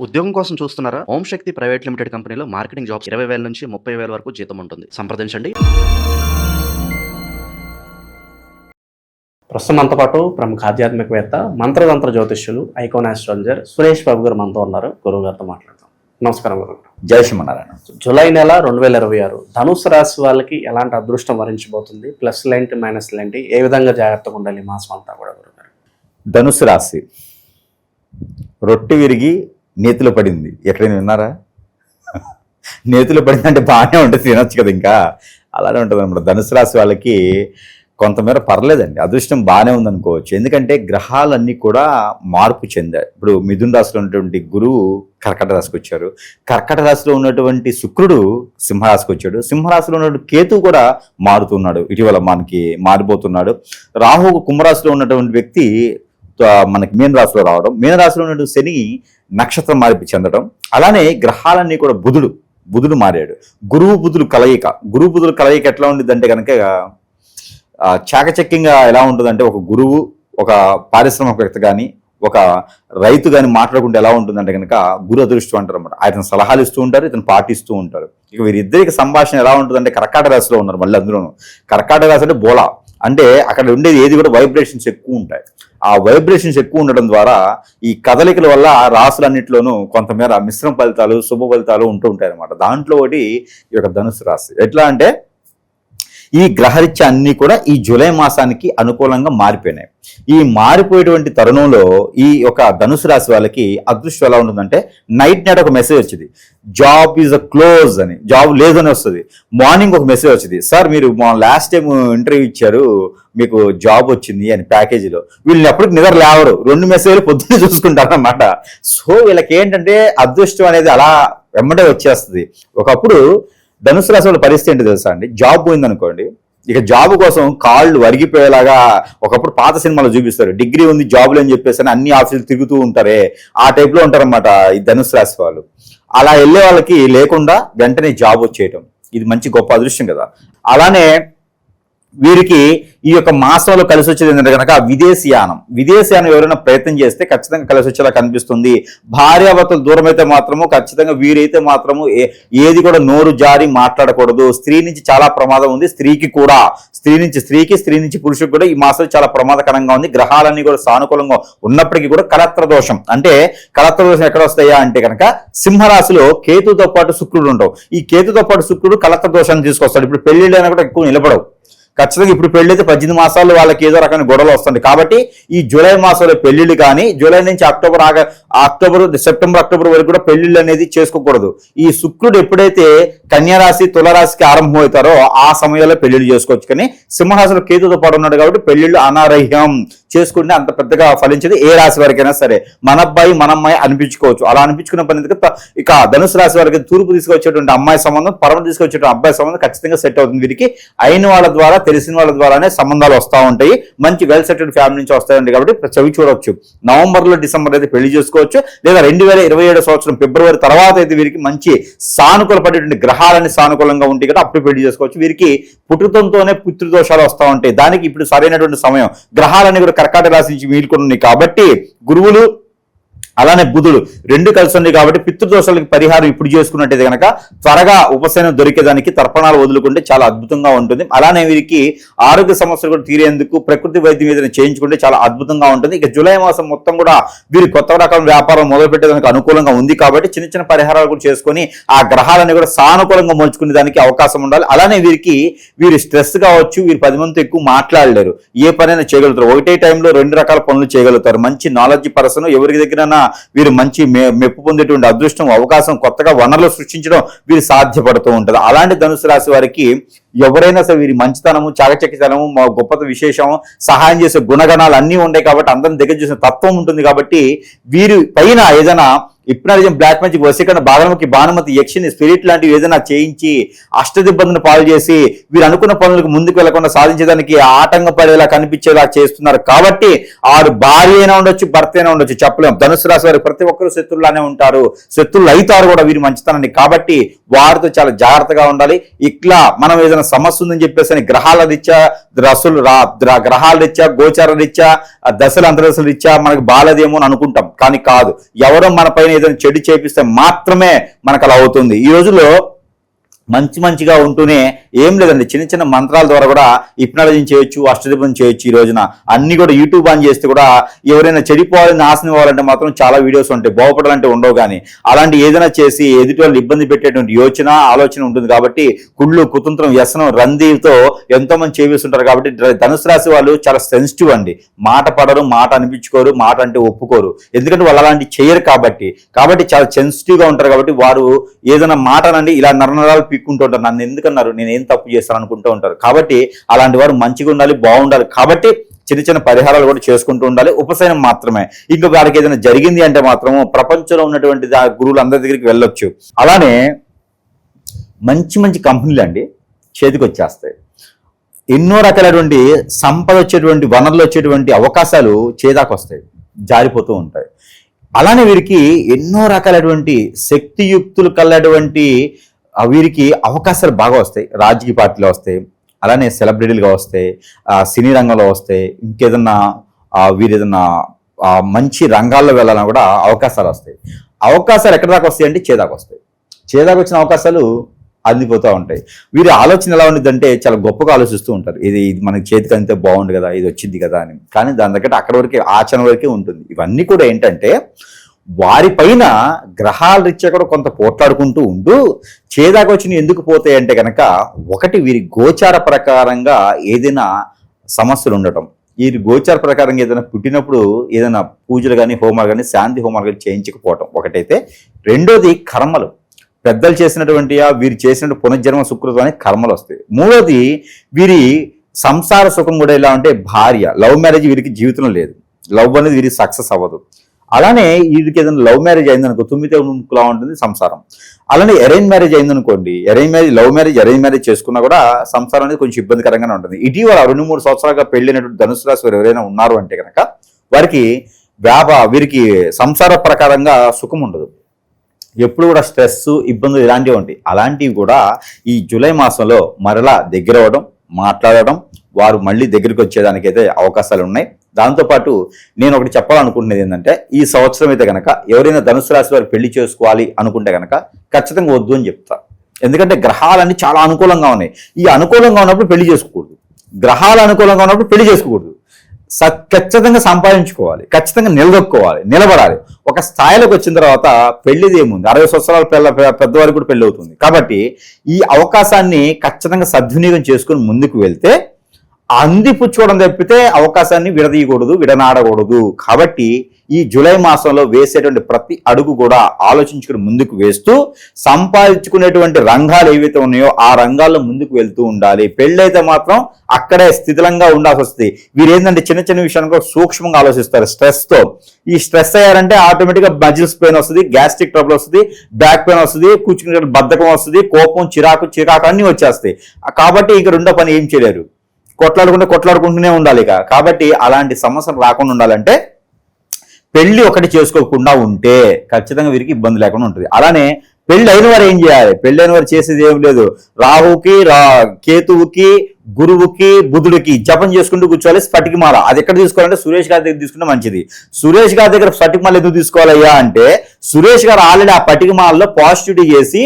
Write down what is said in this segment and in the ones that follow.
ఉద్యోగం కోసం చూస్తున్నారా? ఓం శక్తి ప్రైవేట్ లిమిటెడ్ కంపెనీలో మార్కెటింగ్ జాబ్స్ 20,000 నుంచి 30,000 వరకు జీతం ఉంటుంది. సంప్రదించండి. ప్రస్తుతం మనతో పాటు ప్రముఖ ఆధ్యాత్మికవేత్త, మంత్రతంత్ర జ్యోతిష్యులు, ఐకాన్ ఆస్ట్రాలజర్ సురేష్ బాబు గారు మనతో ఉన్నారు. గురువు గారితో మాట్లాడతాం. నమస్కారం గురువు. జై శ్రీమన్నారాయణ. జూలై నెల 2026 ధనుసు రాశి వాళ్ళకి ఎలాంటి అదృష్టం వరించబోతుంది? ప్లస్ ఏంటి, మైనస్ ఏంటి, ఏ విధంగా జాగ్రత్తగా ఉండాలి ఈ మాసం అంతా కూడా గురువు గారు? ధనుసు రాశి రొట్టె విరిగి నేతిలో పడింది. ఎక్కడైనా విన్నారా? నేతిలో పడింది అంటే బాగానే ఉంటుంది, తినొచ్చు కదా. ఇంకా అలానే ఉంటుంది అనమాట. ధనుసు రాశి వాళ్ళకి కొంతమేర పర్లేదండి, అదృష్టం బాగానే ఉందనుకోవచ్చు. ఎందుకంటే గ్రహాలన్నీ కూడా మార్పు చెందాయి. ఇప్పుడు మిథున రాశిలో ఉన్నటువంటి గురువు కర్కట రాశికి వచ్చారు, కర్కట రాశిలో ఉన్నటువంటి శుక్రుడు సింహరాశికి వచ్చాడు, సింహరాశిలో ఉన్నటువంటి కేతువు కూడా మారుతున్నాడు, ఇటీవల మనకి మారిపోతున్నాడు. రాహువు కుంభరాశిలో ఉన్నటువంటి వ్యక్తి మనకి మీన రాశిలో రావడం, మీన రాశిలో ఉన్నటువంటి శని నక్షత్రం మార్పు చెందడం, అలానే గ్రహాలన్నీ కూడా బుధుడు మారాడు. గురువు బుధుడు కలయిక ఎట్లా ఉండిద్దంటే కనుక చాకచక్యంగా ఎలా ఉంటుందంటే, ఒక గురువు ఒక పారిశ్రామికవేత్త కానీ ఒక రైతు కానీ మాట్లాడుకుంటే ఎలా ఉంటుందంటే కనుక గురు అదృష్టం అంటారు అనమాట. ఆయన సలహాలు ఇస్తూ ఉంటారు, ఇతను పాటిస్తూ ఉంటారు. ఇక వీరిద్దరికి సంభాషణ ఎలా ఉంటుందంటే, కర్కాటక రాశిలో ఉన్నారు. మళ్ళీ అందులోనూ కర్కాటక రాశి అంటే బోలా, అంటే అక్కడ ఉండేది ఏది కూడా వైబ్రేషన్స్ ఎక్కువ ఉంటాయి. ఆ వైబ్రేషన్స్ ఎక్కువ ఉండడం ద్వారా ఈ కదలికల వల్ల ఆ రాశులన్నింటిలోనూ కొంతమేర మిశ్రమ ఫలితాలు, శుభ ఫలితాలు ఉంటూ ఉంటాయి అనమాట. దాంట్లో ఒకటి ఈ యొక్క ధనుసు రాశి. ఎట్లా అంటే ఈ గ్రహరీత్యా అన్నీ కూడా ఈ జూలై మాసానికి అనుకూలంగా మారిపోయినాయి. ఈ మారిపోయేటువంటి తరుణంలో ఈ యొక్క ధనుసు రాశి వాళ్ళకి అదృష్టం ఎలా ఉంటుందంటే, నైట్ ఒక మెసేజ్ వచ్చింది, జాబ్ ఈజ్ క్లోజ్ అని, జాబ్ లేదని వస్తుంది. మార్నింగ్ ఒక మెసేజ్ వచ్చింది, సార్ మీరు లాస్ట్ టైం ఇంటర్వ్యూ ఇచ్చారు, మీకు జాబ్ వచ్చింది అని ప్యాకేజీలో. వీళ్ళని ఎప్పటికి నిద్ర లేవరు, 2 మెసేజ్లు పొద్దున్నే చూసుకుంటారు అన్నమాట. సో వీళ్ళకి ఏంటంటే అదృష్టం అనేది అలా వెంబడే వచ్చేస్తుంది. ఒకప్పుడు ధనుసు రాశి వాళ్ళ పరిస్థితి ఏంటి తెలుసా అండి? జాబ్ పోయిందనుకోండి, ఇక జాబ్ కోసం కాళ్ళు వరిగిపోయేలాగా ఒకప్పుడు పాత సినిమాలో చూపిస్తారు, డిగ్రీ ఉంది జాబులు అని చెప్పేసి అన్ని ఆఫీసులు తిరుగుతూ ఉంటారే, ఆ టైప్లో ఉంటారన్నమాట ఈ ధనుసు రాశి వాళ్ళు. అలా వెళ్ళే వాళ్ళకి లేకుండా వెంటనే జాబ్ వచ్చేయటం, ఇది మంచి గొప్ప అదృష్టం కదా. అలానే వీరికి ఈ యొక్క మాసంలో కలిసి వచ్చేది ఏంటంటే కనుక విదేశీయానం ఎవరైనా ప్రయత్నం చేస్తే ఖచ్చితంగా కలిసి వచ్చేలా కనిపిస్తుంది. భార్యాభర్తలు దూరం అయితే మాత్రము ఖచ్చితంగా వీరైతే మాత్రము ఏది కూడా నోరు జారి మాట్లాడకూడదు. స్త్రీ నుంచి చాలా ప్రమాదం ఉంది, స్త్రీకి కూడా, స్త్రీ నుంచి పురుషుడికి కూడా ఈ మాసం చాలా ప్రమాదకరంగా ఉంది. గ్రహాలన్నీ కూడా సానుకూలంగా ఉన్నప్పటికీ కూడా కలత్ర దోషం, అంటే కలత్ర దోషం ఎక్కడ వస్తాయా అంటే కనుక సింహరాశిలో కేతుతో పాటు శుక్రుడు ఉంటావు. ఈ కేతుతో పాటు శుక్రుడు కలత్ర దోషాన్ని తీసుకొస్తాడు. ఇప్పుడు పెళ్లిళ్ళైనా కూడా ఎక్కువ నిలబడవు. ఖచ్చితంగా ఇప్పుడు పెళ్ళైతే 18 మాసాలు వాళ్ళకి ఏదో రకమైన గొడవలు వస్తుంది. కాబట్టి ఈ జూలై మాసంలో పెళ్లిళ్ళు కానీ, జూలై నుంచి సెప్టెంబర్ అక్టోబర్ వరకు కూడా పెళ్లిళ్ళు అనేది చేసుకోకూడదు. ఈ శుక్రుడు ఎప్పుడైతే కన్యారాశి తులరాశికి ఆరంభం అవుతారో ఆ సమయంలో పెళ్లిళ్ళు చేసుకోవచ్చు. కానీ సింహరాశిలో కేతుతో పాటు ఉన్నాడు కాబట్టి పెళ్లిళ్ళు అనార్హం, చేసుకుంటే అంత పెద్దగా ఫలించేది ఏ రాశి వారికైనా సరే. మన అబ్బాయి మన అమ్మాయి అనిపించుకోవచ్చు. అలా అనిపించుకున్న పని ఇక ధనుసు రాశి వారికి తూర్పు తీసుకొచ్చేటువంటి అమ్మాయి సంబంధం, పరమ తీసుకొచ్చేటువంటి అబ్బాయి సంబంధం ఖచ్చితంగా సెట్ అవుతుంది. వీరికి అయిన వాళ్ళ ద్వారా, తెలిసిన వాళ్ళ ద్వారానే సంబంధాలు వస్తూ ఉంటాయి. మంచి వెల్ సెటిల్డ్ ఫ్యామిలీ నుంచి వస్తాయండి. కాబట్టి చవి చూడవచ్చు. నవంబర్లో డిసెంబర్ అయితే పెళ్లి చేసుకోవచ్చు, లేదా 2027 సంవత్సరం ఫిబ్రవరి తర్వాత అయితే వీరికి మంచి సానుకూల పడేటువంటి గ్రహాలని సానుకూలంగా ఉంటాయి కదా, అప్పుడు పెళ్లి చేసుకోవచ్చు. వీరికి పుట్టుతంతోనే పితృదోషాలు వస్తూ ఉంటాయి. దానికి ఇప్పుడు సరైనటువంటి సమయం. గ్రహాలన్నీ కూడా కర్కాటక రాశి నుంచి వీలుకొని ఉన్నాయి కాబట్టి గురువులు అలానే బుధుడు 2 కలిసి ఉన్నాయి కాబట్టి పితృదోషాలకి పరిహారం ఇప్పుడు చేసుకున్నట్టయితే కనుక త్వరగా ఉపశమనం దొరికేదానికి తర్పణాలు వదులుకుంటే చాలా అద్భుతంగా ఉంటుంది. అలానే వీరికి ఆరోగ్య సమస్యలు కూడా తీరేందుకు ప్రకృతి వైద్యం ఏదైనా చేయించుకుంటే చాలా అద్భుతంగా ఉంటుంది. ఇక జూలై మాసం మొత్తం కూడా వీరి కొత్త రకం వ్యాపారం మొదలు పెట్టేదానికి అనుకూలంగా ఉంది కాబట్టి చిన్న చిన్న పరిహారాలు కూడా చేసుకొని ఆ గ్రహాలన్నీ కూడా సానుకూలంగా మలుచుకునే దానికి అవకాశం ఉండాలి. అలానే వీరు స్ట్రెస్ కావచ్చు, వీరు 10 మందితో ఎక్కువ మాట్లాడలేరు, ఏ పనైనా చేయగలుగుతారు. ఒకటే టైంలో 2 రకాల పనులు చేయగలుగుతారు. మంచి నాలెడ్జ్ పర్సన్, ఎవరికి దగ్గర వీరు మంచి మెప్పు పొందేటువంటి అదృష్టం, అవకాశం, కొత్తగా వనరులు సృష్టించడం వీరు సాధ్యపడుతూ ఉంటుంది. అలాంటి ధనుసు రాశి వారికి ఎవరైనా సరే వీరి మంచితనము, చాకచక్యతనము, గొప్పత విశేషము, సహాయం చేసే గుణగణాలు అన్నీ ఉంటాయి కాబట్టి అందరిని దగ్గర చేసిన తత్వం ఉంటుంది. కాబట్టి వీరి పైన ఏదైనా హిప్నాటిజం, బ్లాక్ మ్యాజిక్, వశీకరణ, బాలముఖి, భానుమతి, యక్షిని, స్పిరిట్ లాంటివి ఏదైనా చేయించి అష్టదిబ్బందిని పాలు చేసి వీరు అనుకున్న పనులకు ముందుకు వెళ్లకుండా సాధించడానికి ఆటంకపడేలా కనిపించేలా చేస్తున్నారు. కాబట్టి ఆరు భార్య అయినా ఉండొచ్చు, భర్త అయినా ఉండొచ్చు, చెప్పలేము. ధనుసు రాశి వారికి ప్రతి ఒక్కరు శత్రువులానే ఉంటారు, శత్రువులు అవుతారు కూడా వీరి మంచితనాన్ని. కాబట్టి వారితో చాలా జాగ్రత్తగా ఉండాలి. ఇట్లా మనం ఏదైనా సమస్య ఉందని చెప్పేసి గ్రహాల రీత్యా గ్రహాల రీత్యా గోచార రీత్యా దశల అంతర్దశల రీత్యా మనకు బాలేదేమో అని అనుకుంటాం, కానీ కాదు. ఎవరో మన పైన ఏదైనా చెడు చేపిస్తే మాత్రమే మనకు అలా అవుతుంది. ఈ రోజుల్లో మంచిగా ఉంటూనే ఏం లేదండి, చిన్న చిన్న మంత్రాల ద్వారా కూడా హిప్నాలజీ చేయొచ్చు, అష్టదీపం చేయొచ్చు. ఈ రోజున అన్ని కూడా యూట్యూబ్ ఆన్ చేస్తే కూడా ఎవరైనా చెడిపోవాలని నాశనం అవ్వాలంటే మాత్రం చాలా వీడియోస్ ఉంటాయి, బాగుపడాలంటే ఉండవు. కానీ అలాంటి ఏదైనా చేసి ఎదుటి వాళ్ళు ఇబ్బంది పెట్టేటువంటి ఆలోచన ఉంటుంది. కాబట్టి కుళ్ళు, కుతంత్రం, వ్యసనం, రందీతో ఎంతో మంది చేస్తుంటారు. కాబట్టి ధనుసు రాశి వాళ్ళు చాలా సెన్సిటివ్ అండి. మాట పడరు, మాట అనిపించుకోరు, మాట అంటే ఒప్పుకోరు. ఎందుకంటే వాళ్ళు అలాంటి చేయరు కాబట్టి చాలా సెన్సిటివ్ గా ఉంటారు. కాబట్టి వారు ఏదైనా మాట అనండి ఇలా నరనరాలు పీక్కుంటూ ఉంటారు. నన్ను ఎందుకన్నారు, నేను ఏం తప్పు చేస్తాను అనుకుంటూ ఉంటారు. కాబట్టి అలాంటి వారు మంచిగా ఉండాలి, బాగుండాలి. కాబట్టి చిన్న పరిహారాలు కూడా చేసుకుంటూ ఉండాలి. ఉపశమనం మాత్రమే. ఇంకా వారికి ఏదైనా జరిగింది అంటే మాత్రము ప్రపంచంలో ఉన్నటువంటి గురువులు అందరి దగ్గరికి వెళ్ళొచ్చు. అలానే మంచి కంపెనీలు అండి చేతికి వచ్చేస్తాయి. ఎన్నో రకాలైనటువంటి సంపద వచ్చేటువంటి వనరులు వచ్చేటువంటి అవకాశాలు చేదాకు వస్తాయి, జారిపోతూ ఉంటాయి. అలానే వీరికి ఎన్నో రకాలైనటువంటి శక్తియుక్తులు కలటువంటి వీరికి అవకాశాలు బాగా వస్తాయి. రాజకీయ పార్టీలో వస్తాయి, అలానే సెలబ్రిటీలుగా వస్తాయి, సినీ రంగంలో వస్తాయి. ఇంకేదన్నా వీరు ఏదన్నా మంచి రంగాల్లో వెళ్ళాలన్నా కూడా అవకాశాలు వస్తాయి. అవకాశాలు ఎక్కడి దాకా వస్తాయి అంటే చేదాకు వస్తాయి. చేదాకు వచ్చిన అవకాశాలు అందిపోతూ ఉంటాయి. వీరి ఆలోచన ఎలా ఉండదంటే చాలా గొప్పగా ఆలోచిస్తూ ఉంటారు. ఇది మనకి చేతికి అంతే బాగుండు కదా, ఇది వచ్చింది కదా అని. కానీ దాని దగ్గర అక్కడి వరకే, ఆచరణ వరకే ఉంటుంది. ఇవన్నీ కూడా ఏంటంటే వారిపైన గ్రహాల రీత్యా కూడా కొంత పోట్లాడుకుంటూ ఉంటూ చేదాకు వచ్చిన ఎందుకు పోతాయి అంటే కనుక, ఒకటి వీరి గోచార ప్రకారంగా ఏదైనా సమస్యలు ఉండటం, వీరి గోచార ప్రకారంగా ఏదైనా పుట్టినప్పుడు ఏదైనా పూజలు కానీ హోమాలు కానీ శాంతి హోమాలు కానీ చేయించకపోవటం ఒకటైతే. రెండోది కర్మలు, పెద్దలు చేసినటువంటి వీరు చేసిన పునర్జన్మ సుకృతం అనే కర్మలు వస్తాయి. మూడోది వీరి సంసార సుఖం కూడా ఎలా అంటే భార్య, లవ్ మ్యారేజ్ వీరికి జీవితంలో లేదు, లవ్ అనేది వీరికి సక్సెస్ అవ్వదు. అలానే వీరికి ఏదైనా లవ్ మ్యారేజ్ అయిందనుకో 9 ముక్కులా ఉంటుంది సంసారం. అలానే అరేంజ్ మ్యారేజ్ అయిందనుకోండి, లవ్ మ్యారేజ్ అరేంజ్ మ్యారేజ్ చేసుకున్నా కూడా సంసారం అనేది కొంచెం ఇబ్బందికరంగానే ఉంటుంది. ఇటీవల 2-3 సంవత్సరాలుగా పెళ్ళినటువంటి ధనుసు రాశి వారు ఎవరైనా ఉన్నారు అంటే కనుక వారికి వీరికి సంసార ప్రకారంగా సుఖం ఉండదు. ఎప్పుడు కూడా స్ట్రెస్, ఇబ్బందులు ఇలాంటివి ఉంటాయి. అలాంటివి కూడా ఈ జూలై మాసంలో మరలా దగ్గర అవ్వడం, మాట్లాడడం, వారు మళ్ళీ దగ్గరికి వచ్చేదానికైతే అవకాశాలు ఉన్నాయి. దాంతోపాటు నేను ఒకటి చెప్పాలనుకుంటున్నది ఏంటంటే, ఈ సంవత్సరం అయితే కనుక ఎవరైనా ధనుసు రాశి వారు పెళ్లి చేసుకోవాలి అనుకుంటే కనుక ఖచ్చితంగా వద్దు అని చెప్తా. ఎందుకంటే గ్రహాలన్నీ చాలా అనుకూలంగా ఉన్నాయి. ఈ అనుకూలంగా ఉన్నప్పుడు పెళ్లి చేసుకోకూడదు, గ్రహాలు అనుకూలంగా ఉన్నప్పుడు పెళ్లి చేసుకోకూడదు. ఖచ్చితంగా సంపాదించుకోవాలి, ఖచ్చితంగా నిలబడాలి. ఒక స్థాయిలోకి వచ్చిన తర్వాత పెళ్లిది ఏముంది, 60 సంవత్సరాల పెద్దవారికి కూడా పెళ్లి అవుతుంది. కాబట్టి ఈ అవకాశాన్ని ఖచ్చితంగా సద్వినియోగం చేసుకుని ముందుకు వెళ్తే అందిపుచ్చుకోవడం తప్పితే అవకాశాన్ని విడనాడకూడదు. కాబట్టి ఈ జూలై మాసంలో వేసేటువంటి ప్రతి అడుగు కూడా ఆలోచించుకుని ముందుకు వేస్తూ సంపాదించుకునేటువంటి రంగాలు ఏవైతే ఉన్నాయో ఆ రంగాల్లో ముందుకు వెళ్తూ ఉండాలి. పెళ్ళైతే మాత్రం అక్కడే స్థితిలంగా ఉండాల్సి వస్తుంది. వీరేంటంటే చిన్న విషయానికి సూక్ష్మంగా ఆలోచిస్తారు స్ట్రెస్తో. ఈ స్ట్రెస్ అయ్యారంటే ఆటోమేటిక్గా మజిల్స్ పెయిన్ వస్తుంది, గ్యాస్ట్రిక్ ట్రబుల్ వస్తుంది, బ్యాక్ పెయిన్ వస్తుంది, కూర్చునే బద్ధకం వస్తుంది, కోపం, చిరాకు అన్నీ వచ్చేస్తాయి. కాబట్టి ఇక రెండో పని ఏం చేయలేరు, కొట్లాడుకుంటూనే ఉండాలి. కాబట్టి అలాంటి సమస్యలు రాకుండా ఉండాలంటే పెళ్లి ఒకటి చేసుకోకుండా ఉంటే ఖచ్చితంగా వీరికి ఇబ్బంది లేకుండా ఉంటుంది. అలానే పెళ్లి అయిన వారు ఏం చేయాలి, పెళ్లి అయిన వారు చేసేది ఏం లేదు, రాహుకి కేతువుకి గురువుకి బుధుడికి జపం చేసుకుంటూ కూర్చోవాలి. స్ఫటికమాల అది ఎక్కడ తీసుకోవాలంటే సురేష్ గారి దగ్గర తీసుకుంటే మంచిది. సురేష్ గారి దగ్గర స్ఫటికమాల ఎందుకు తీసుకోవాలయ్యా అంటే, సురేష్ గారు ఆల్రెడీ ఆ పటికమాలలో పాజిటివిటీ చేసి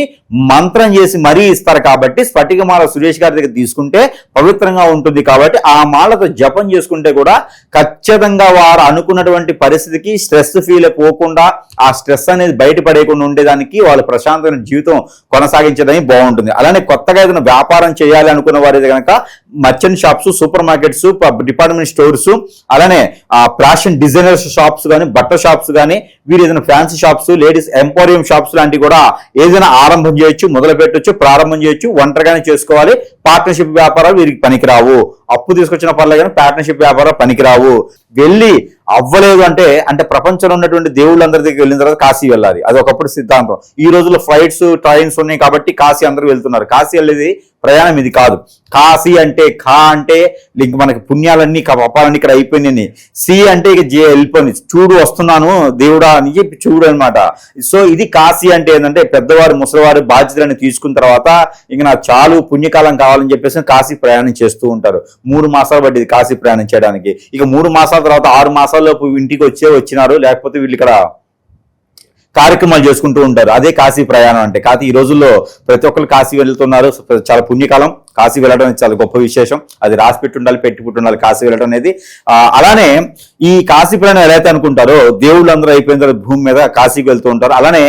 మంత్రం చేసి మరీ ఇస్తారు. కాబట్టి స్ఫటికమాల సురేష్ గారి దగ్గర తీసుకుంటే పవిత్రంగా ఉంటుంది. కాబట్టి ఆ మాలతో జపం చేసుకుంటే కూడా ఖచ్చితంగా వారు అనుకున్నటువంటి పరిస్థితికి స్ట్రెస్ ఫీల్ పోకుండా, ఆ స్ట్రెస్ అనేది బయటపడేయకుండా ఉండేదానికి వాళ్ళు ప్రశాంతమైన జీవితం కొనసాగించడానికి బాగుంటుంది. అలానే కొత్తగా ఏదైనా వ్యాపారం చేయాలి అనుకున్న వారు కనుక merchant shops, super markets, department stores, అలానే ఫ్యాషన్ డిజైనర్స్ షాప్స్ కానీ, బట్టల షాప్స్ కానీ, వీరు ఏదైనా fancy shops, ladies emporium shops లాంటివి కూడా ఏదైనా ఆరంభం చేయొచ్చు, మొదలు పెట్టొచ్చు, ప్రారంభం చేయొచ్చు. ఒంటరిగానే చేసుకోవాలి. పార్ట్నర్షిప్ వ్యాపారాలు వీరికి పనికిరావు. అప్పు తీసుకొచ్చిన పర్లేదు కానీ పార్ట్నర్షిప్ వ్యాపారాలు పనికిరావు. వెళ్ళి అవ్వలేదు అంటే అంటే ప్రపంచంలో ఉన్నటువంటి దేవుళ్ళందరి దగ్గరికి వెళ్ళిన తర్వాత కాశీ వెళ్ళాలి. అది ఒకప్పుడు సిద్ధాంతం. ఈ రోజుల్లో ఫ్లైట్స్ ట్రైన్స్ ఉన్నాయి కాబట్టి కాశీ అందరూ వెళ్తున్నారు. కాశీ వెళ్ళేది ప్రయాణం ఇది కాదు. కాశీ అంటే ఖా అంటే ఇంక మనకి పుణ్యాలన్నీ పాపాలన్నీ ఇక్కడ అయిపోయినాయి. సి అంటే ఇక వెళ్ళిపోయింది, చూడు వస్తున్నాను దేవుడా అని చెప్పి చూడు అనమాట. సో ఇది కాశీ అంటే ఏంటంటే పెద్దవారు ముసలివారు బాధ్యతలను తీసుకున్న తర్వాత ఇంక నాకు చాలు పుణ్యకాలం కావాలని చెప్పేసి కాశీ ప్రయాణం చేస్తూ ఉంటారు. 3 మాసాలు పట్టింది కాశీ ప్రయాణం చేయడానికి. ఇక 3 మాసాల తర్వాత 6 మాసాల్లోపు ఇంటికి వచ్చినారు, లేకపోతే వీళ్ళు ఇక్కడ కార్యక్రమాలు చేసుకుంటూ ఉంటారు. అదే కాశీ ప్రయాణం అంటే. కాదు ఈ రోజుల్లో ప్రతి ఒక్కరు కాశీ వెళ్తున్నారు. చాలా పుణ్యకాలం. కాశీ వెళ్ళడం అనేది చాలా గొప్ప విశేషం. అది రాసి పెట్టి ఉండాలి, పెట్టుకుంటూ ఉండాలి కాశీ వెళ్ళడం అనేది. అలానే ఈ కాశీ ప్రయాణం ఎలా అయితే అనుకుంటారో దేవుళ్ళు అందరూ అయిపోయిన తర్వాత భూమి మీద కాశీకి వెళ్తూ ఉంటారు. అలానే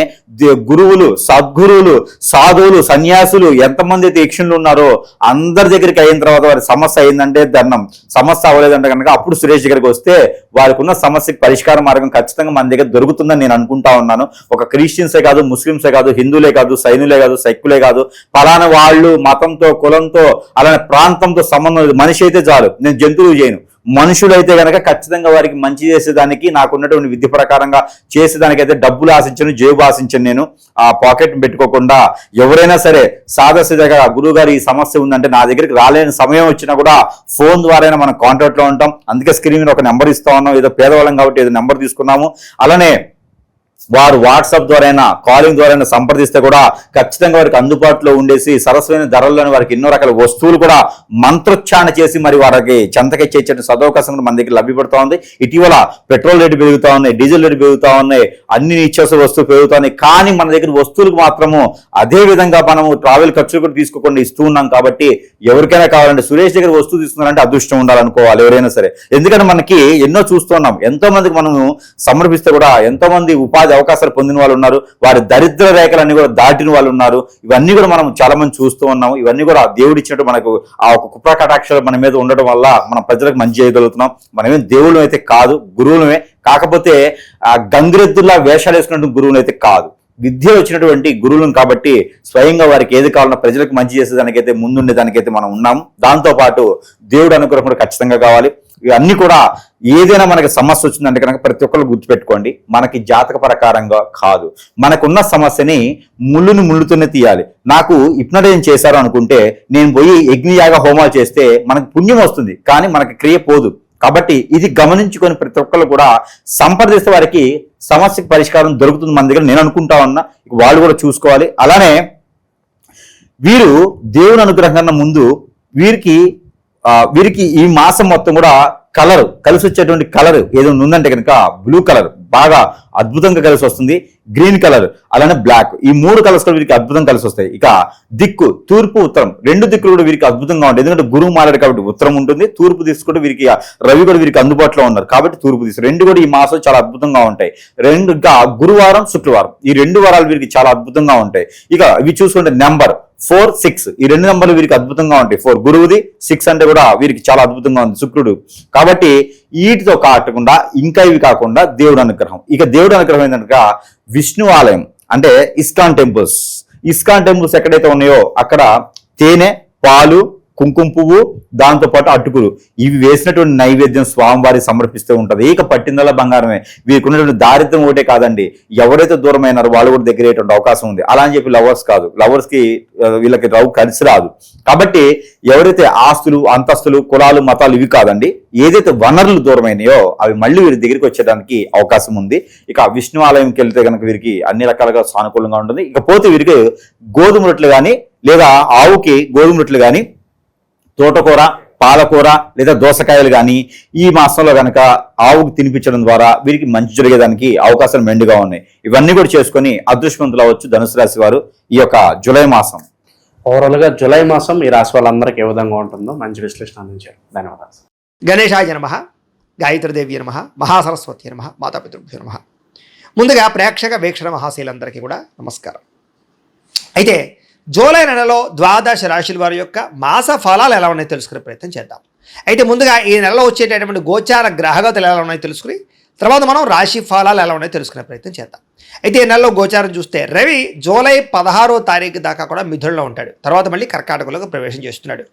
గురువులు, సద్గురువులు, సాధువులు, సన్యాసులు ఎంతమంది అయితే యక్షులు ఉన్నారో అందరి దగ్గరికి అయిన తర్వాత వారి సమస్య అయిందంటే దండం, సమస్య అవ్వలేదంటే కనుక అప్పుడు సురేష్ దగ్గరికి వస్తే వారికి ఉన్న సమస్యకి పరిష్కార మార్గం ఖచ్చితంగా మన దగ్గర దొరుకుతుందని నేను అనుకుంటా ఉన్నాను. ఒక క్రిస్టియన్సే కాదు, ముస్లింసే కాదు, హిందువులే కాదు, సైనులే కాదు, సైక్కులే కాదు, పలానా వాళ్ళు మతంతో, కులంతో, అలానే ప్రాంతంతో సంబంధం లేదు. మనిషి అయితే చాలు. నేను జంతువులు చేయను. మనుషులైతే కనుక ఖచ్చితంగా వారికి మంచి చేసేదానికి నాకున్నటువంటి విద్య ప్రకారంగా చేసేదానికైతే డబ్బులు ఆశించను, జేబు ఆశించను. నేను ఆ పాకెట్ పెట్టుకోకుండా ఎవరైనా సరే సాదాసీదాగా గురువు గారు ఈ సమస్య ఉందంటే నా దగ్గరికి రాలేని సమయం వచ్చినా కూడా ఫోన్ ద్వారా మనం కాంటాక్ట్ లో ఉంటాం. అందుకే స్క్రీన్ మీద ఒక నెంబర్ ఇస్తా ఉన్నాం. ఏదో పేదవాళ్ళం కాబట్టి ఏదో నెంబర్ తీసుకున్నాము. అలానే వారు వాట్సాప్ ద్వారా కాలింగ్ ద్వారా సంప్రదిస్తే కూడా ఖచ్చితంగా వారికి అందుబాటులో ఉండేసి సరస్వైన ధరల్లోని వారికి ఎన్నో రకాల వస్తువులు కూడా మంత్రోచ్చారణ చేసి మరి వారికి చెంతకెచ్చే సదవకాశం కూడా మన దగ్గర లభ్యపడుతూ ఉంది. ఇటీవల పెట్రోల్ రేటు పెరుగుతూ ఉన్నాయి, డీజిల్ రేటు పెరుగుతూ ఉన్నాయి, అన్ని నిత్యావసర వస్తువులు పెరుగుతున్నాయి. కానీ మన దగ్గర వస్తువులకు మాత్రము అదే విధంగా మనము ట్రావెల్ ఖర్చులు కూడా తీసుకోకుండా ఇస్తూ ఉన్నాం. కాబట్టి ఎవరికైనా కావాలంటే సురేష్ దగ్గర వస్తువు తీసుకున్నారంటే అదృష్టం ఉండాలనుకోవాలి ఎవరైనా సరే. ఎందుకంటే మనకి ఎన్నో చూస్తున్నాం, ఎంతో మందికి మనము సమర్పిస్తే కూడా ఎంతో మంది ఉపాధి అవకాశాలు పొందిన వాళ్ళు ఉన్నారు, వారి దరిద్ర రేఖలన్నీ కూడా దాటిన వాళ్ళు ఉన్నారు. ఇవన్నీ కూడా మనం చాలా మంది చూస్తూ ఉన్నాము. ఇవన్నీ కూడా దేవుడు ఇచ్చినట్టు మనకు ఆ ఒక కృపా కటాక్షాలు మన మీద ఉండడం వల్ల మనం ప్రజలకు మంచి చేయగలుగుతున్నాం. మనమేం దేవుళ్ళు అయితే కాదు, గురువులమే. కాకపోతే ఆ గంగిరెద్దుల్లా వేషాలు వేసుకున్నట్టు గురువులు అయితే కాదు, విద్య వచ్చినటువంటి గురువులను. కాబట్టి స్వయంగా వారికి ఏది కావాలన్నా ప్రజలకు మంచి చేసేదానికైతే ముందుండే దానికైతే మనం ఉన్నాము. దాంతో పాటు దేవుడు అనుగ్రహం కూడా ఖచ్చితంగా కావాలి. ఇవన్నీ కూడా ఏదైనా మనకి సమస్య వచ్చిందంటే కనుక ప్రతి ఒక్కరు గుర్తుపెట్టుకోండి, మనకి జాతక ప్రకారంగా కాదు, మనకున్న సమస్యని ముళ్ళుతోనే తీయాలి. నాకు హిప్నటైజేషన్ చేశారు అనుకుంటే నేను పోయి యజ్ఞయాగ హోమాలు చేస్తే మనకు పుణ్యం వస్తుంది, కానీ మనకి క్రియ పోదు. కాబట్టి ఇది గమనించుకొని ప్రతి ఒక్కరు కూడా సంప్రదిస్తే వారికి సమస్యకి పరిష్కారం దొరుకుతుంది మన దగ్గర నేను అనుకుంటా ఉన్నా. వాళ్ళు కూడా చూసుకోవాలి. అలానే వీరు దేవుని అనుగ్రహం కన్నా ముందు వీరికి ఈ మాసం మొత్తం కూడా కలర్ కలిసి వచ్చేటువంటి కలర్ ఏదైనా ఉందంటే కనుక బ్లూ కలర్ బాగా అద్భుతంగా కలిసి వస్తుంది, గ్రీన్ కలర్, అలానే బ్లాక్. ఈ 3 కలర్స్ కూడా వీరికి అద్భుతంగా కలిసి వస్తాయి. ఇక దిక్కు తూర్పు, ఉత్తరం 2 దిక్కులు కూడా వీరికి అద్భుతంగా ఉంటాయి. ఎందుకంటే గురువు మారాడు కాబట్టి ఉత్తరం ఉంటుంది, తూర్పు దిశ కూడా వీరికి రవి కూడా వీరికి అందుబాటులో ఉన్నారు కాబట్టి తూర్పు దిశ 2 కూడా ఈ మాసం చాలా అద్భుతంగా ఉంటాయి. ఇంకా గురువారం, శుక్రవారం ఈ 2 వారాలు వీరికి చాలా అద్భుతంగా ఉంటాయి. ఇక ఇవి చూసుకుంటే నెంబర్ 4, 6 ఈ 2 నెంబర్లు వీరికి అద్భుతంగా ఉంటాయి. 4 గురువుది, 6 అంటే కూడా వీరికి చాలా అద్భుతంగా ఉంది శుక్రుడు. కాబట్టి వీటితో కాకుండా ఇంకా ఇవి కాకుండా దేవుడు అనుగ్రహం. ఇక దేవుడు అనుగ్రహం ఏంటంటే విష్ణు ఆలయం అంటే ఇస్కాన్ టెంపుల్స్ ఎక్కడైతే ఉన్నాయో అక్కడ తేనె, పాలు, కుంకుమ పువ్వు, దాంతో పాటు అటుకులు ఇవి వేసినటువంటి నైవేద్యం స్వామివారికి సమర్పిస్తూ ఉంటుంది. ఏక పట్టిందల్లా బంగారమే. వీరికి ఉన్నటువంటి దారిద్ర్యం ఒకటే కాదండి, ఎవరైతే దూరమైనారో వాళ్ళు కూడా దగ్గర అయ్యేటువంటి అవకాశం ఉంది. అలా అని చెప్పి లవర్స్ కాదు, లవర్స్ కి వీళ్ళకి రవ్వు కలిసి రాదు. కాబట్టి ఎవరైతే ఆస్తులు, అంతస్తులు, కులాలు, మతాలు ఇవి కాదండి, ఏదైతే వనరులు దూరమైనాయో అవి మళ్ళీ వీరి దగ్గరికి వచ్చేయడానికి అవకాశం ఉంది. ఇక విష్ణు ఆలయంకి వెళ్తే కనుక వీరికి అన్ని రకాలుగా సానుకూలంగా ఉంటుంది. ఇకపోతే వీరికి గోధుమ రొట్టెలు కానీ లేదా ఆవుకి గోధుమ రొట్టెలు కానీ, తోటకూర, పాలకూర లేదా దోసకాయలు కానీ ఈ మాసంలో కనుక ఆవుకు తినిపించడం ద్వారా వీరికి మంచి జరిగేదానికి అవకాశాలు మెండుగా ఉన్నాయి. ఇవన్నీ కూడా చేసుకొని అదృష్టవంతులు అవ్వచ్చు ధనుసు రాశి వారు ఈ యొక్క జూలై మాసం. ఓవరాల్ గా జూలై మాసం ఈ రాశి వాళ్ళందరికీ ఏ విధంగా ఉంటుందో మంచి విశ్లేషణ అందించారు. ధన్యవాదాలు. గణేశాయ నమః, గాయత్రీదేవి నమః, మహాసరస్వతి నమః, మాతాపితృభ్యో నమః. ముందుగా ప్రేక్షక వీక్షణ మహాశీలందరికీ కూడా నమస్కారం. అయితే జూలై నెలలో 12 రాశుల వారి యొక్క మాస ఫలాలు ఎలా ఉన్నాయో తెలుసుకునే ప్రయత్నం చేద్దాం. అయితే ముందుగా ఈ నెలలో వచ్చేటటువంటి గోచార గ్రహగతులు ఎలా ఉన్నాయో తెలుసుకుని తర్వాత మనం రాశి ఫలాలు ఎలా ఉన్నాయో తెలుసుకునే ప్రయత్నం చేద్దాం. అయితే ఈ నెలలో గోచారం చూస్తే రవి జూలై 16వ తారీఖు దాకా కూడా మిథునంలో ఉంటాడు, తర్వాత మళ్ళీ కర్కాటకంలోకి ప్రవేశం చేస్తున్నాడు.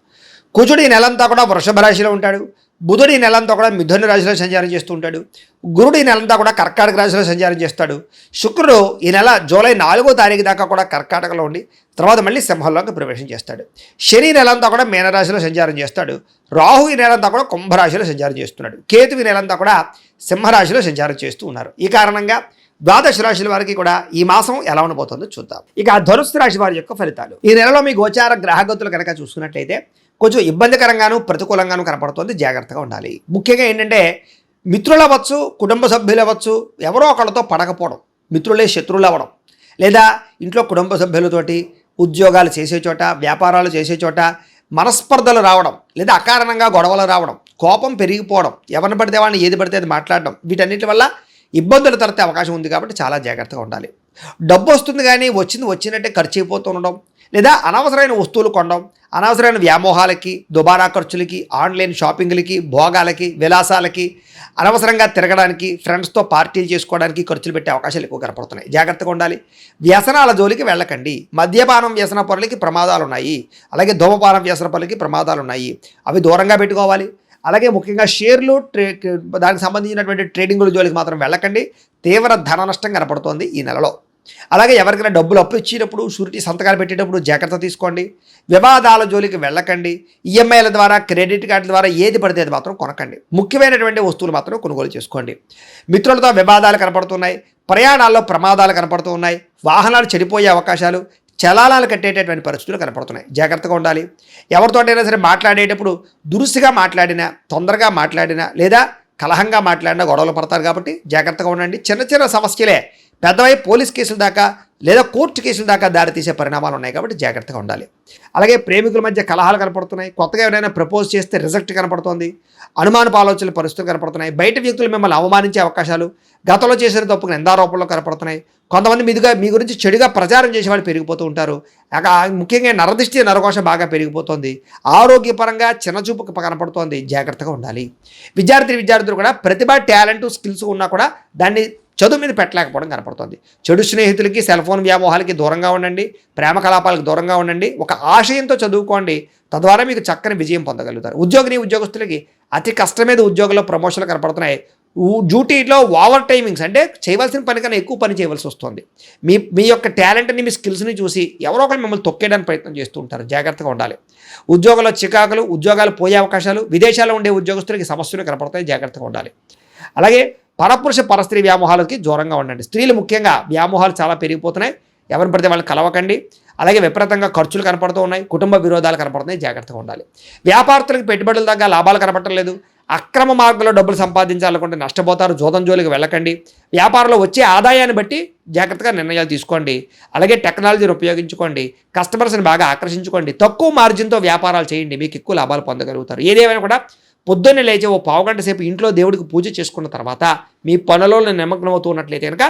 కుజుడు ఈ నెలంతా కూడా వృషభ రాశిలో ఉంటాడు, బుధుడు ఈ నెలంతా కూడా మిథున రాశిలో సంచారం చేస్తూ ఉంటాడు. గురుడు ఈ నెలంతా కూడా కర్కాటక రాశిలో సంచారం చేస్తాడు. శుక్రుడు ఈ నెల జూలై 4వ తారీఖు దాకా కూడా కర్కాటకలో ఉండి తర్వాత మళ్ళీ సింహంలోకి ప్రవేశం చేస్తాడు. శని నెలంతా కూడా మీనరాశిలో సంచారం చేస్తాడు. రాహు ఈ నెలంతా కూడా కుంభరాశిలో సంచారం చేస్తున్నాడు. కేతు ఈ నెలంతా కూడా సింహరాశిలో సంచారం చేస్తూ ఉన్నారు. ఈ కారణంగా ద్వాదశ రాశుల వారికి కూడా ఈ మాసం ఎలా ఉండబోతుందో చూద్దాం. ఇక ధనుస్సు రాశి వారి యొక్క ఫలితాలు. ఈ నెలలో మీ గోచార గ్రహగతులు కనుక చూసుకున్నట్లయితే కొంచెం ఇబ్బందికరంగాను ప్రతికూలంగాను కనపడుతుంది. జాగ్రత్తగా ఉండాలి. ముఖ్యంగా ఏంటంటే మిత్రులు అవ్వచ్చు, కుటుంబ సభ్యులు అవ్వచ్చు, ఎవరో ఒకళ్ళతో పడకపోవడం, మిత్రులే శత్రువులు అవ్వడం, లేదా ఇంట్లో కుటుంబ సభ్యులతోటి ఉద్యోగాలు చేసే చోట, వ్యాపారాలు చేసే చోట మనస్పర్ధలు రావడం, లేదా అకారణంగా గొడవలు రావడం, కోపం పెరిగిపోవడం, ఎవరిని పడితే వాళ్ళని ఏది పడితే అది మాట్లాడడం, వీటన్నిటి వల్ల ఇబ్బందులు తరతే అవకాశం ఉంది. కాబట్టి చాలా జాగ్రత్తగా ఉండాలి. డబ్బు వస్తుంది కానీ వచ్చినట్టే ఖర్చు అయిపోతూ ఉండడం, లేదా అనవసరమైన వస్తువులు కొనడం, అనవసరమైన వ్యామోహాలకి, దుబారా ఖర్చులకి, ఆన్లైన్ షాపింగ్లకి, భోగాలకి, విలాసాలకి, అనవసరంగా తిరగడానికి, ఫ్రెండ్స్తో పార్టీలు చేసుకోవడానికి ఖర్చులు పెట్టే అవకాశాలు ఎక్కువ కనపడుతున్నాయి. జాగ్రత్తగా ఉండాలి. వ్యసనాల జోలికి వెళ్ళకండి. మద్యపానం వ్యసన పరులకి ప్రమాదాలు ఉన్నాయి. అలాగే ధూమపానం వ్యసన పరులకి ప్రమాదాలు ఉన్నాయి. అవి దూరంగా పెట్టుకోవాలి. అలాగే ముఖ్యంగా షేర్లు దానికి సంబంధించినటువంటి ట్రేడింగుల జోలికి మాత్రం వెళ్ళకండి. తీవ్ర ధన నష్టం కనపడుతోంది ఈ నెలలో. అలాగే ఎవరికైనా డబ్బులు అప్పు ఇచ్చేటప్పుడు, షూరిటీ సంతకాలు పెట్టేటప్పుడు జాగ్రత్త తీసుకోండి. వివాదాల జోలికి వెళ్ళకండి. ఈఎంఐల ద్వారా, క్రెడిట్ కార్డుల ద్వారా ఏది పడితే అది మాత్రం కొనకండి. ముఖ్యమైనటువంటి వస్తువులు మాత్రం కొనుగోలు చేసుకోండి. మిత్రులతో వివాదాలు కనపడుతున్నాయి. ప్రయాణాల్లో ప్రమాదాలు కనపడుతూ ఉన్నాయి. వాహనాలు చెడిపోయే అవకాశాలు, చలానాలు కట్టేటటువంటి పరిస్థితులు కనపడుతున్నాయి. జాగ్రత్తగా ఉండాలి. ఎవరితోటైనా సరే మాట్లాడేటప్పుడు దురుసుగా మాట్లాడినా, తొందరగా మాట్లాడినా, లేదా కలహంగా మాట్లాడినా గొడవలు పడతారు. కాబట్టి జాగ్రత్తగా ఉండండి. చిన్న చిన్న సమస్యలే పెద్దవై పోలీస్ కేసుల దాకా లేదా కోర్టు కేసుల దాకా దారితీసే పరిణామాలు ఉన్నాయి. కాబట్టి జాగ్రత్తగా ఉండాలి. అలాగే ప్రేమికుల మధ్య కలహాలు కనపడుతున్నాయి. కొత్తగా ఎవరైనా ప్రపోజ్ చేస్తే రిజెక్ట్ కనపడుతోంది. అనుమానపు ఆలోచనల పరిస్థితులు కనపడుతున్నాయి. బయట వ్యక్తులు మిమ్మల్ని అవమానించే అవకాశాలు, గతంలో చేసిన తప్పుకు నిందారోపణలు కనపడుతున్నాయి. కొంతమంది మీ గురించి చెడుగా ప్రచారం చేసే వాళ్ళు పెరిగిపోతూ ఉంటారు. ముఖ్యంగా నరదృష్టి, నరకోశ బాగా పెరిగిపోతుంది. ఆరోగ్యపరంగా చిన్నచూపు కనపడుతోంది. జాగ్రత్తగా ఉండాలి. విద్యార్థులు కూడా ప్రతిభ, టాలెంట్, స్కిల్స్ ఉన్నా కూడా దాన్ని చదువు మీద పెట్టలేకపోవడం కనపడుతుంది. చెడు స్నేహితులకి, సెల్ ఫోన్ వ్యామోహాలకి దూరంగా ఉండండి. ప్రేమ కలాపాలకు దూరంగా ఉండండి. ఒక ఆశయంతో చదువుకోండి. తద్వారా మీకు చక్కని విజయం పొందగలుగుతారు. ఉద్యోగస్తులకి అతి కష్టం మీద ఉద్యోగంలో ప్రమోషన్లు కనపడుతున్నాయి. డ్యూటీలో ఓవర్ టైమింగ్స్, అంటే చేయవలసిన పని కన్నా ఎక్కువ పని చేయవలసి వస్తుంది. మీ యొక్క టాలెంట్ని, మీ స్కిల్స్ని చూసి ఎవరో ఒకరు మిమ్మల్ని తొక్కేయడానికి ప్రయత్నం చేస్తూ ఉంటారు. జాగ్రత్తగా ఉండాలి. ఉద్యోగంలో చికాకులు, ఉద్యోగాలు పోయే అవకాశాలు, విదేశాల్లో ఉండే ఉద్యోగస్తులకి సమస్యలు కనపడతాయి. జాగ్రత్తగా ఉండాలి. అలాగే పరపురుష పరస్త్రీ వ్యామోహాలకి దూరంగా ఉండండి. స్త్రీలు ముఖ్యంగా వ్యామోహాలు చాలా పెరిగిపోతున్నాయి. ఎవరిని పడితే వాళ్ళని కలవకండి. అలాగే విపరీతంగా ఖర్చులు కనపడుతూ ఉన్నాయి. కుటుంబ విరోధాలు కనపడుతున్నాయి. జాగ్రత్తగా ఉండాలి. వ్యాపారస్తులకు పెట్టుబడుల దగ్గర లాభాలు కనపడటం లేదు. అక్రమ మార్గంలో డబ్బులు సంపాదించాలనుకుంటే నష్టపోతారు. జోదం జోలికి వెళ్ళకండి. వ్యాపారంలో వచ్చే ఆదాయాన్ని బట్టి జాగ్రత్తగా నిర్ణయాలు తీసుకోండి. అలాగే టెక్నాలజీని ఉపయోగించుకోండి. కస్టమర్స్ని బాగా ఆకర్షించుకోండి. తక్కువ మార్జిన్తో వ్యాపారాలు చేయండి. మీకు ఎక్కువ లాభాలు పొందగలుగుతారు. ఏదేమైనా కూడా పొద్దున్నే లేచి ఓ పావుగంట సేపు ఇంట్లో దేవుడికి పూజ చేసుకున్న తర్వాత మీ పనులలో నిమగ్నమవుతూ ఉన్నట్లయితే కనుక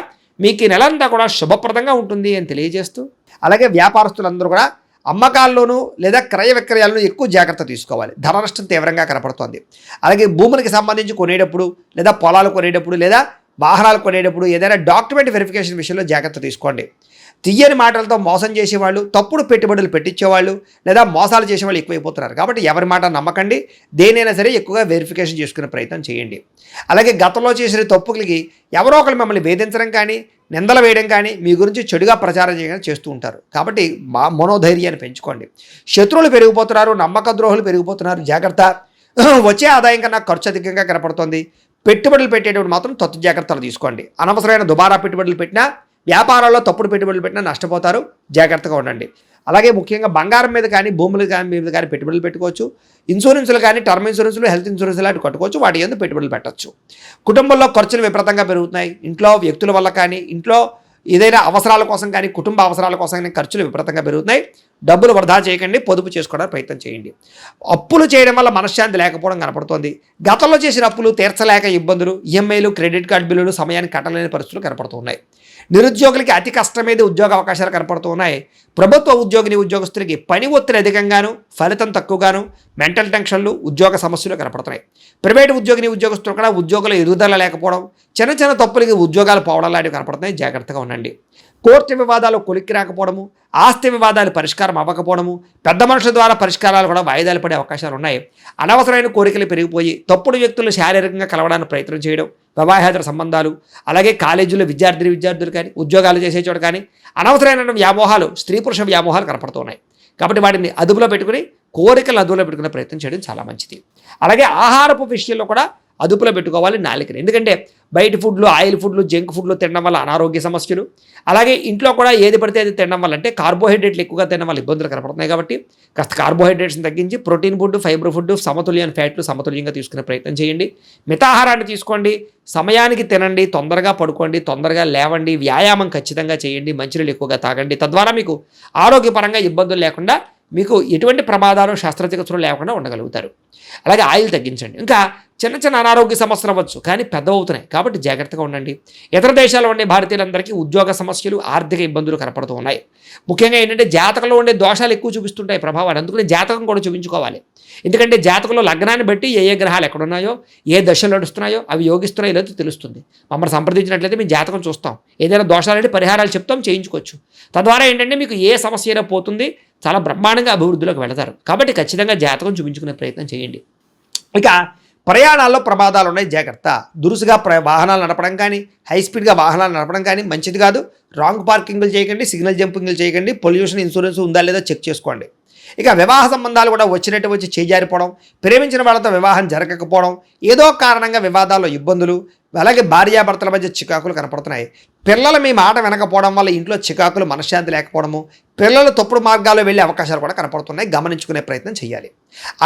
మీకు ఈ నెలంతా కూడా శుభప్రదంగా ఉంటుంది అని తెలియజేస్తూ, అలాగే వ్యాపారస్తులందరూ కూడా అమ్మకాల్లోనూ లేదా క్రయ విక్రయాలను ఎక్కువ జాగ్రత్త తీసుకోవాలి. ధన నష్టం తీవ్రంగా కనపడుతోంది. అలాగే భూములకి సంబంధించి కొనేటప్పుడు, లేదా పొలాలు కొనేటప్పుడు, లేదా వాహనాలు కొనేటప్పుడు ఏదైనా డాక్యుమెంట్ వెరిఫికేషన్ విషయంలో జాగ్రత్త తీసుకోండి. తీయని మాటలతో మోసం చేసేవాళ్ళు, తప్పుడు పెట్టుబడులు పెట్టించేవాళ్ళు, లేదా మోసాలు చేసేవాళ్ళు ఎక్కువైపోతున్నారు. కాబట్టి ఎవరి మాట నమ్మకండి. దేనైనా సరే ఎక్కువగా వెరిఫికేషన్ చేసుకునే ప్రయత్నం చేయండి. అలాగే గతంలో చేసిన తప్పులకి ఎవరో ఒకరు మిమ్మల్ని వేధించడం కానీ, నిందలు వేయడం కానీ, మీ గురించి చెడుగా ప్రచారం చేయడం చేస్తూ ఉంటారు. కాబట్టి మనోధైర్యాన్ని పెంచుకోండి. శత్రువులు పెరిగిపోతున్నారు, నమ్మక ద్రోహులు పెరిగిపోతున్నారు. జాగ్రత్త. వచ్చే ఆదాయం కన్నా ఖర్చు అధికంగా కనపడుతుంది. పెట్టుబడులు పెట్టేటప్పుడు మాత్రం తత్తు జాగ్రత్తలు తీసుకోండి. అనవసరమైన దుబారా పెట్టుబడులు పెట్టినా, వ్యాపారాల్లో తప్పుడు పెట్టుబడులు పెట్టినా నష్టపోతారు. జాగ్రత్తగా ఉండండి. అలాగే ముఖ్యంగా బంగారం మీద కానీ, భూములు మీద కానీ పెట్టుబడులు పెట్టుకోవచ్చు. ఇన్సూరెన్సులు కానీ, టర్మ్ ఇన్సూరెన్సులు, హెల్త్ ఇన్సూరెన్స్ లాంటి కట్టుకోవచ్చు. వాటి యందు పెట్టుబడులు పెట్టచ్చు. కుటుంబంలో ఖర్చులు విపరీతంగా పెరుగుతున్నాయి. ఇంట్లో వ్యక్తుల వల్ల కానీ, ఇంట్లో ఏదైనా అవసరాల కోసం కానీ, కుటుంబ అవసరాల కోసం కానీ ఖర్చులు విపరీతంగా పెరుగుతున్నాయి. డబ్బులు వృధా చేయకండి. పొదుపు చేసుకోవడానికి ప్రయత్నం చేయండి. అప్పులు చేయడం వల్ల మనశ్శాంతి లేకపోవడం కనపడుతోంది. గతంలో చేసిన అప్పులు తీర్చలేక ఇబ్బందులు, ఈఎంఐలు, క్రెడిట్ కార్డు బిల్లులు సమయానికి కట్టలేని పరిస్థితులు కనపడుతున్నాయి. నిరుద్యోగులకి అతి కష్టమేది ఉద్యోగ అవకాశాలు కనపడుతూ ఉన్నాయి. ప్రభుత్వ ఉద్యోగస్తులకి పని ఒత్తిడి అధికంగాను, ఫలితం తక్కువగాను, మెంటల్ టెన్షన్లు, ఉద్యోగ సమస్యలు కనపడుతున్నాయి. ప్రైవేట్ ఉద్యోగస్తులు కూడా ఉద్యోగుల ఎదుగుదల లేకపోవడం, చిన్న చిన్న తప్పులకి ఉద్యోగాలు పోవడం లాంటివి కనపడుతున్నాయి. జాగ్రత్తగా ఉండండి. కోర్టు వివాదాలు కొలిక్కి రాకపోవడము, ఆస్తి వివాదాలు పరిష్కారం అవ్వకపోవడము, పెద్ద మనుషుల ద్వారా పరిష్కారాలు కూడా వాయిదాలు పడే అవకాశాలు ఉన్నాయి. అనవసరమైన కోరికలు పెరిగిపోయి తప్పుడు వ్యక్తులు శారీరకంగా కలవడానికి ప్రయత్నం చేయడం, వివాహేతర సంబంధాలు, అలాగే కాలేజీలో విద్యార్థులు కానీ ఉద్యోగాలు చేసే చోట కానీ అనవసరమైన వ్యామోహాలు, స్త్రీ పురుష వ్యామోహాలు కనపడుతున్నాయి. కాబట్టి వాటిని అదుపులో పెట్టుకుని కోరికలు అదుపులో పెట్టుకునే ప్రయత్నం చేయడం చాలా మంచిది. అలాగే ఆహారపు విషయంలో కూడా అదుపులో పెట్టుకోవాలి నాలుకని. ఎందుకంటే బయట ఫుడ్లు, ఆయిల్ ఫుడ్లు, జంక్ ఫుడ్లు తినడం వల్ల అనారోగ్య సమస్యలు, అలాగే ఇంట్లో కూడా ఏది పడితే అది తినడం వల్ల అంటే కార్బోహైడ్రేట్లు ఎక్కువగా తినడం వల్ల ఇబ్బందులు కనపడుతున్నాయి. కాబట్టి కాస్త కార్బోహైడ్రేట్స్ని తగ్గించి ప్రోటీన్ ఫుడ్, ఫైబర్ ఫుడ్, సమతుల్యమైన ఫ్యాట్లు సమతుల్యంగా తీసుకునే ప్రయత్నం చేయండి. మితాహారాన్ని తీసుకోండి, సమయానికి తినండి, తొందరగా పడుకోండి, తొందరగా లేవండి, వ్యాయామం ఖచ్చితంగా చేయండి, మంచినీళ్ళు ఎక్కువగా తాగండి. తద్వారా మీకు ఆరోగ్యపరంగా ఇబ్బందులు లేకుండా మీకు ఎటువంటి ప్రమాదాలు, శస్త్రచికిత్సలు లేకుండా ఉండగలుగుతారు. అలాగే ఆయిల్ తగ్గించండి. ఇంకా చిన్న చిన్న అనారోగ్య సమస్యలు అవ్వచ్చు, కానీ పెద్దవవుతున్నాయి కాబట్టి జాగ్రత్తగా ఉండండి. ఇతర దేశాల్లో ఉండే భారతీయులందరికీ ఉద్యోగ సమస్యలు, ఆర్థిక ఇబ్బందులు కనపడుతూ ఉన్నాయి. ముఖ్యంగా ఏంటంటే జాతకంలో ఉండే దోషాలు ఎక్కువ చూపిస్తుంటాయి ప్రభావాలు. అందుకని జాతకం కూడా చూపించుకోవాలి. ఎందుకంటే జాతకంలో లగ్నాన్ని బట్టి ఏ గ్రహాలు ఎక్కడున్నాయో, ఏ దశలు నడుస్తున్నాయో, అవి యోగిస్తున్నాయో లేదో తెలుస్తుంది. మమ్మల్ని సంప్రదించినట్లయితే మేము జాతకం చూస్తాం, ఏదైనా దోషాలంటే పరిహారాలు చెప్తాం, చేయించుకోవచ్చు. తద్వారా ఏంటంటే మీకు ఏ సమస్య అయినా పోతుంది, చాలా బ్రహ్మాండంగా అభివృద్ధిలోకి వెళతారు. కాబట్టి ఖచ్చితంగా జాతకం చూపించుకునే ప్రయత్నం చేయండి. ఇక ప్రయాణాల్లో ప్రమాదాలు ఉన్నాయి, జాగ్రత్త. దురుసుగా వాహనాలు నడపడం కానీ, హై స్పీడ్గా వాహనాలు నడపడం కానీ మంచిది కాదు. రాంగ్ పార్కింగ్లు చేయకండి, సిగ్నల్ జంపింగ్లు చేయకండి, పొల్యూషన్ ఇన్సూరెన్స్ ఉందా లేదా చెక్ చేసుకోండి. ఇక వివాహ సంబంధాలు కూడా వచ్చినట్టు వచ్చి చేజారిపోవడం, ప్రేమించిన వాళ్ళతో వివాహం జరగకపోవడం, ఏదో కారణంగా వివాదాల్లో ఇబ్బందులు, అలాగే భార్యాభర్తల మధ్య చికాకులు కనపడుతున్నాయి. పిల్లలు మీ మాట వినకపోవడం వల్ల ఇంట్లో చికాకులు, మనశ్శాంతి లేకపోవడము, పిల్లలు తప్పుడు మార్గాల్లో వెళ్ళే అవకాశాలు కూడా కనపడుతున్నాయి. గమనించుకునే ప్రయత్నం చేయాలి.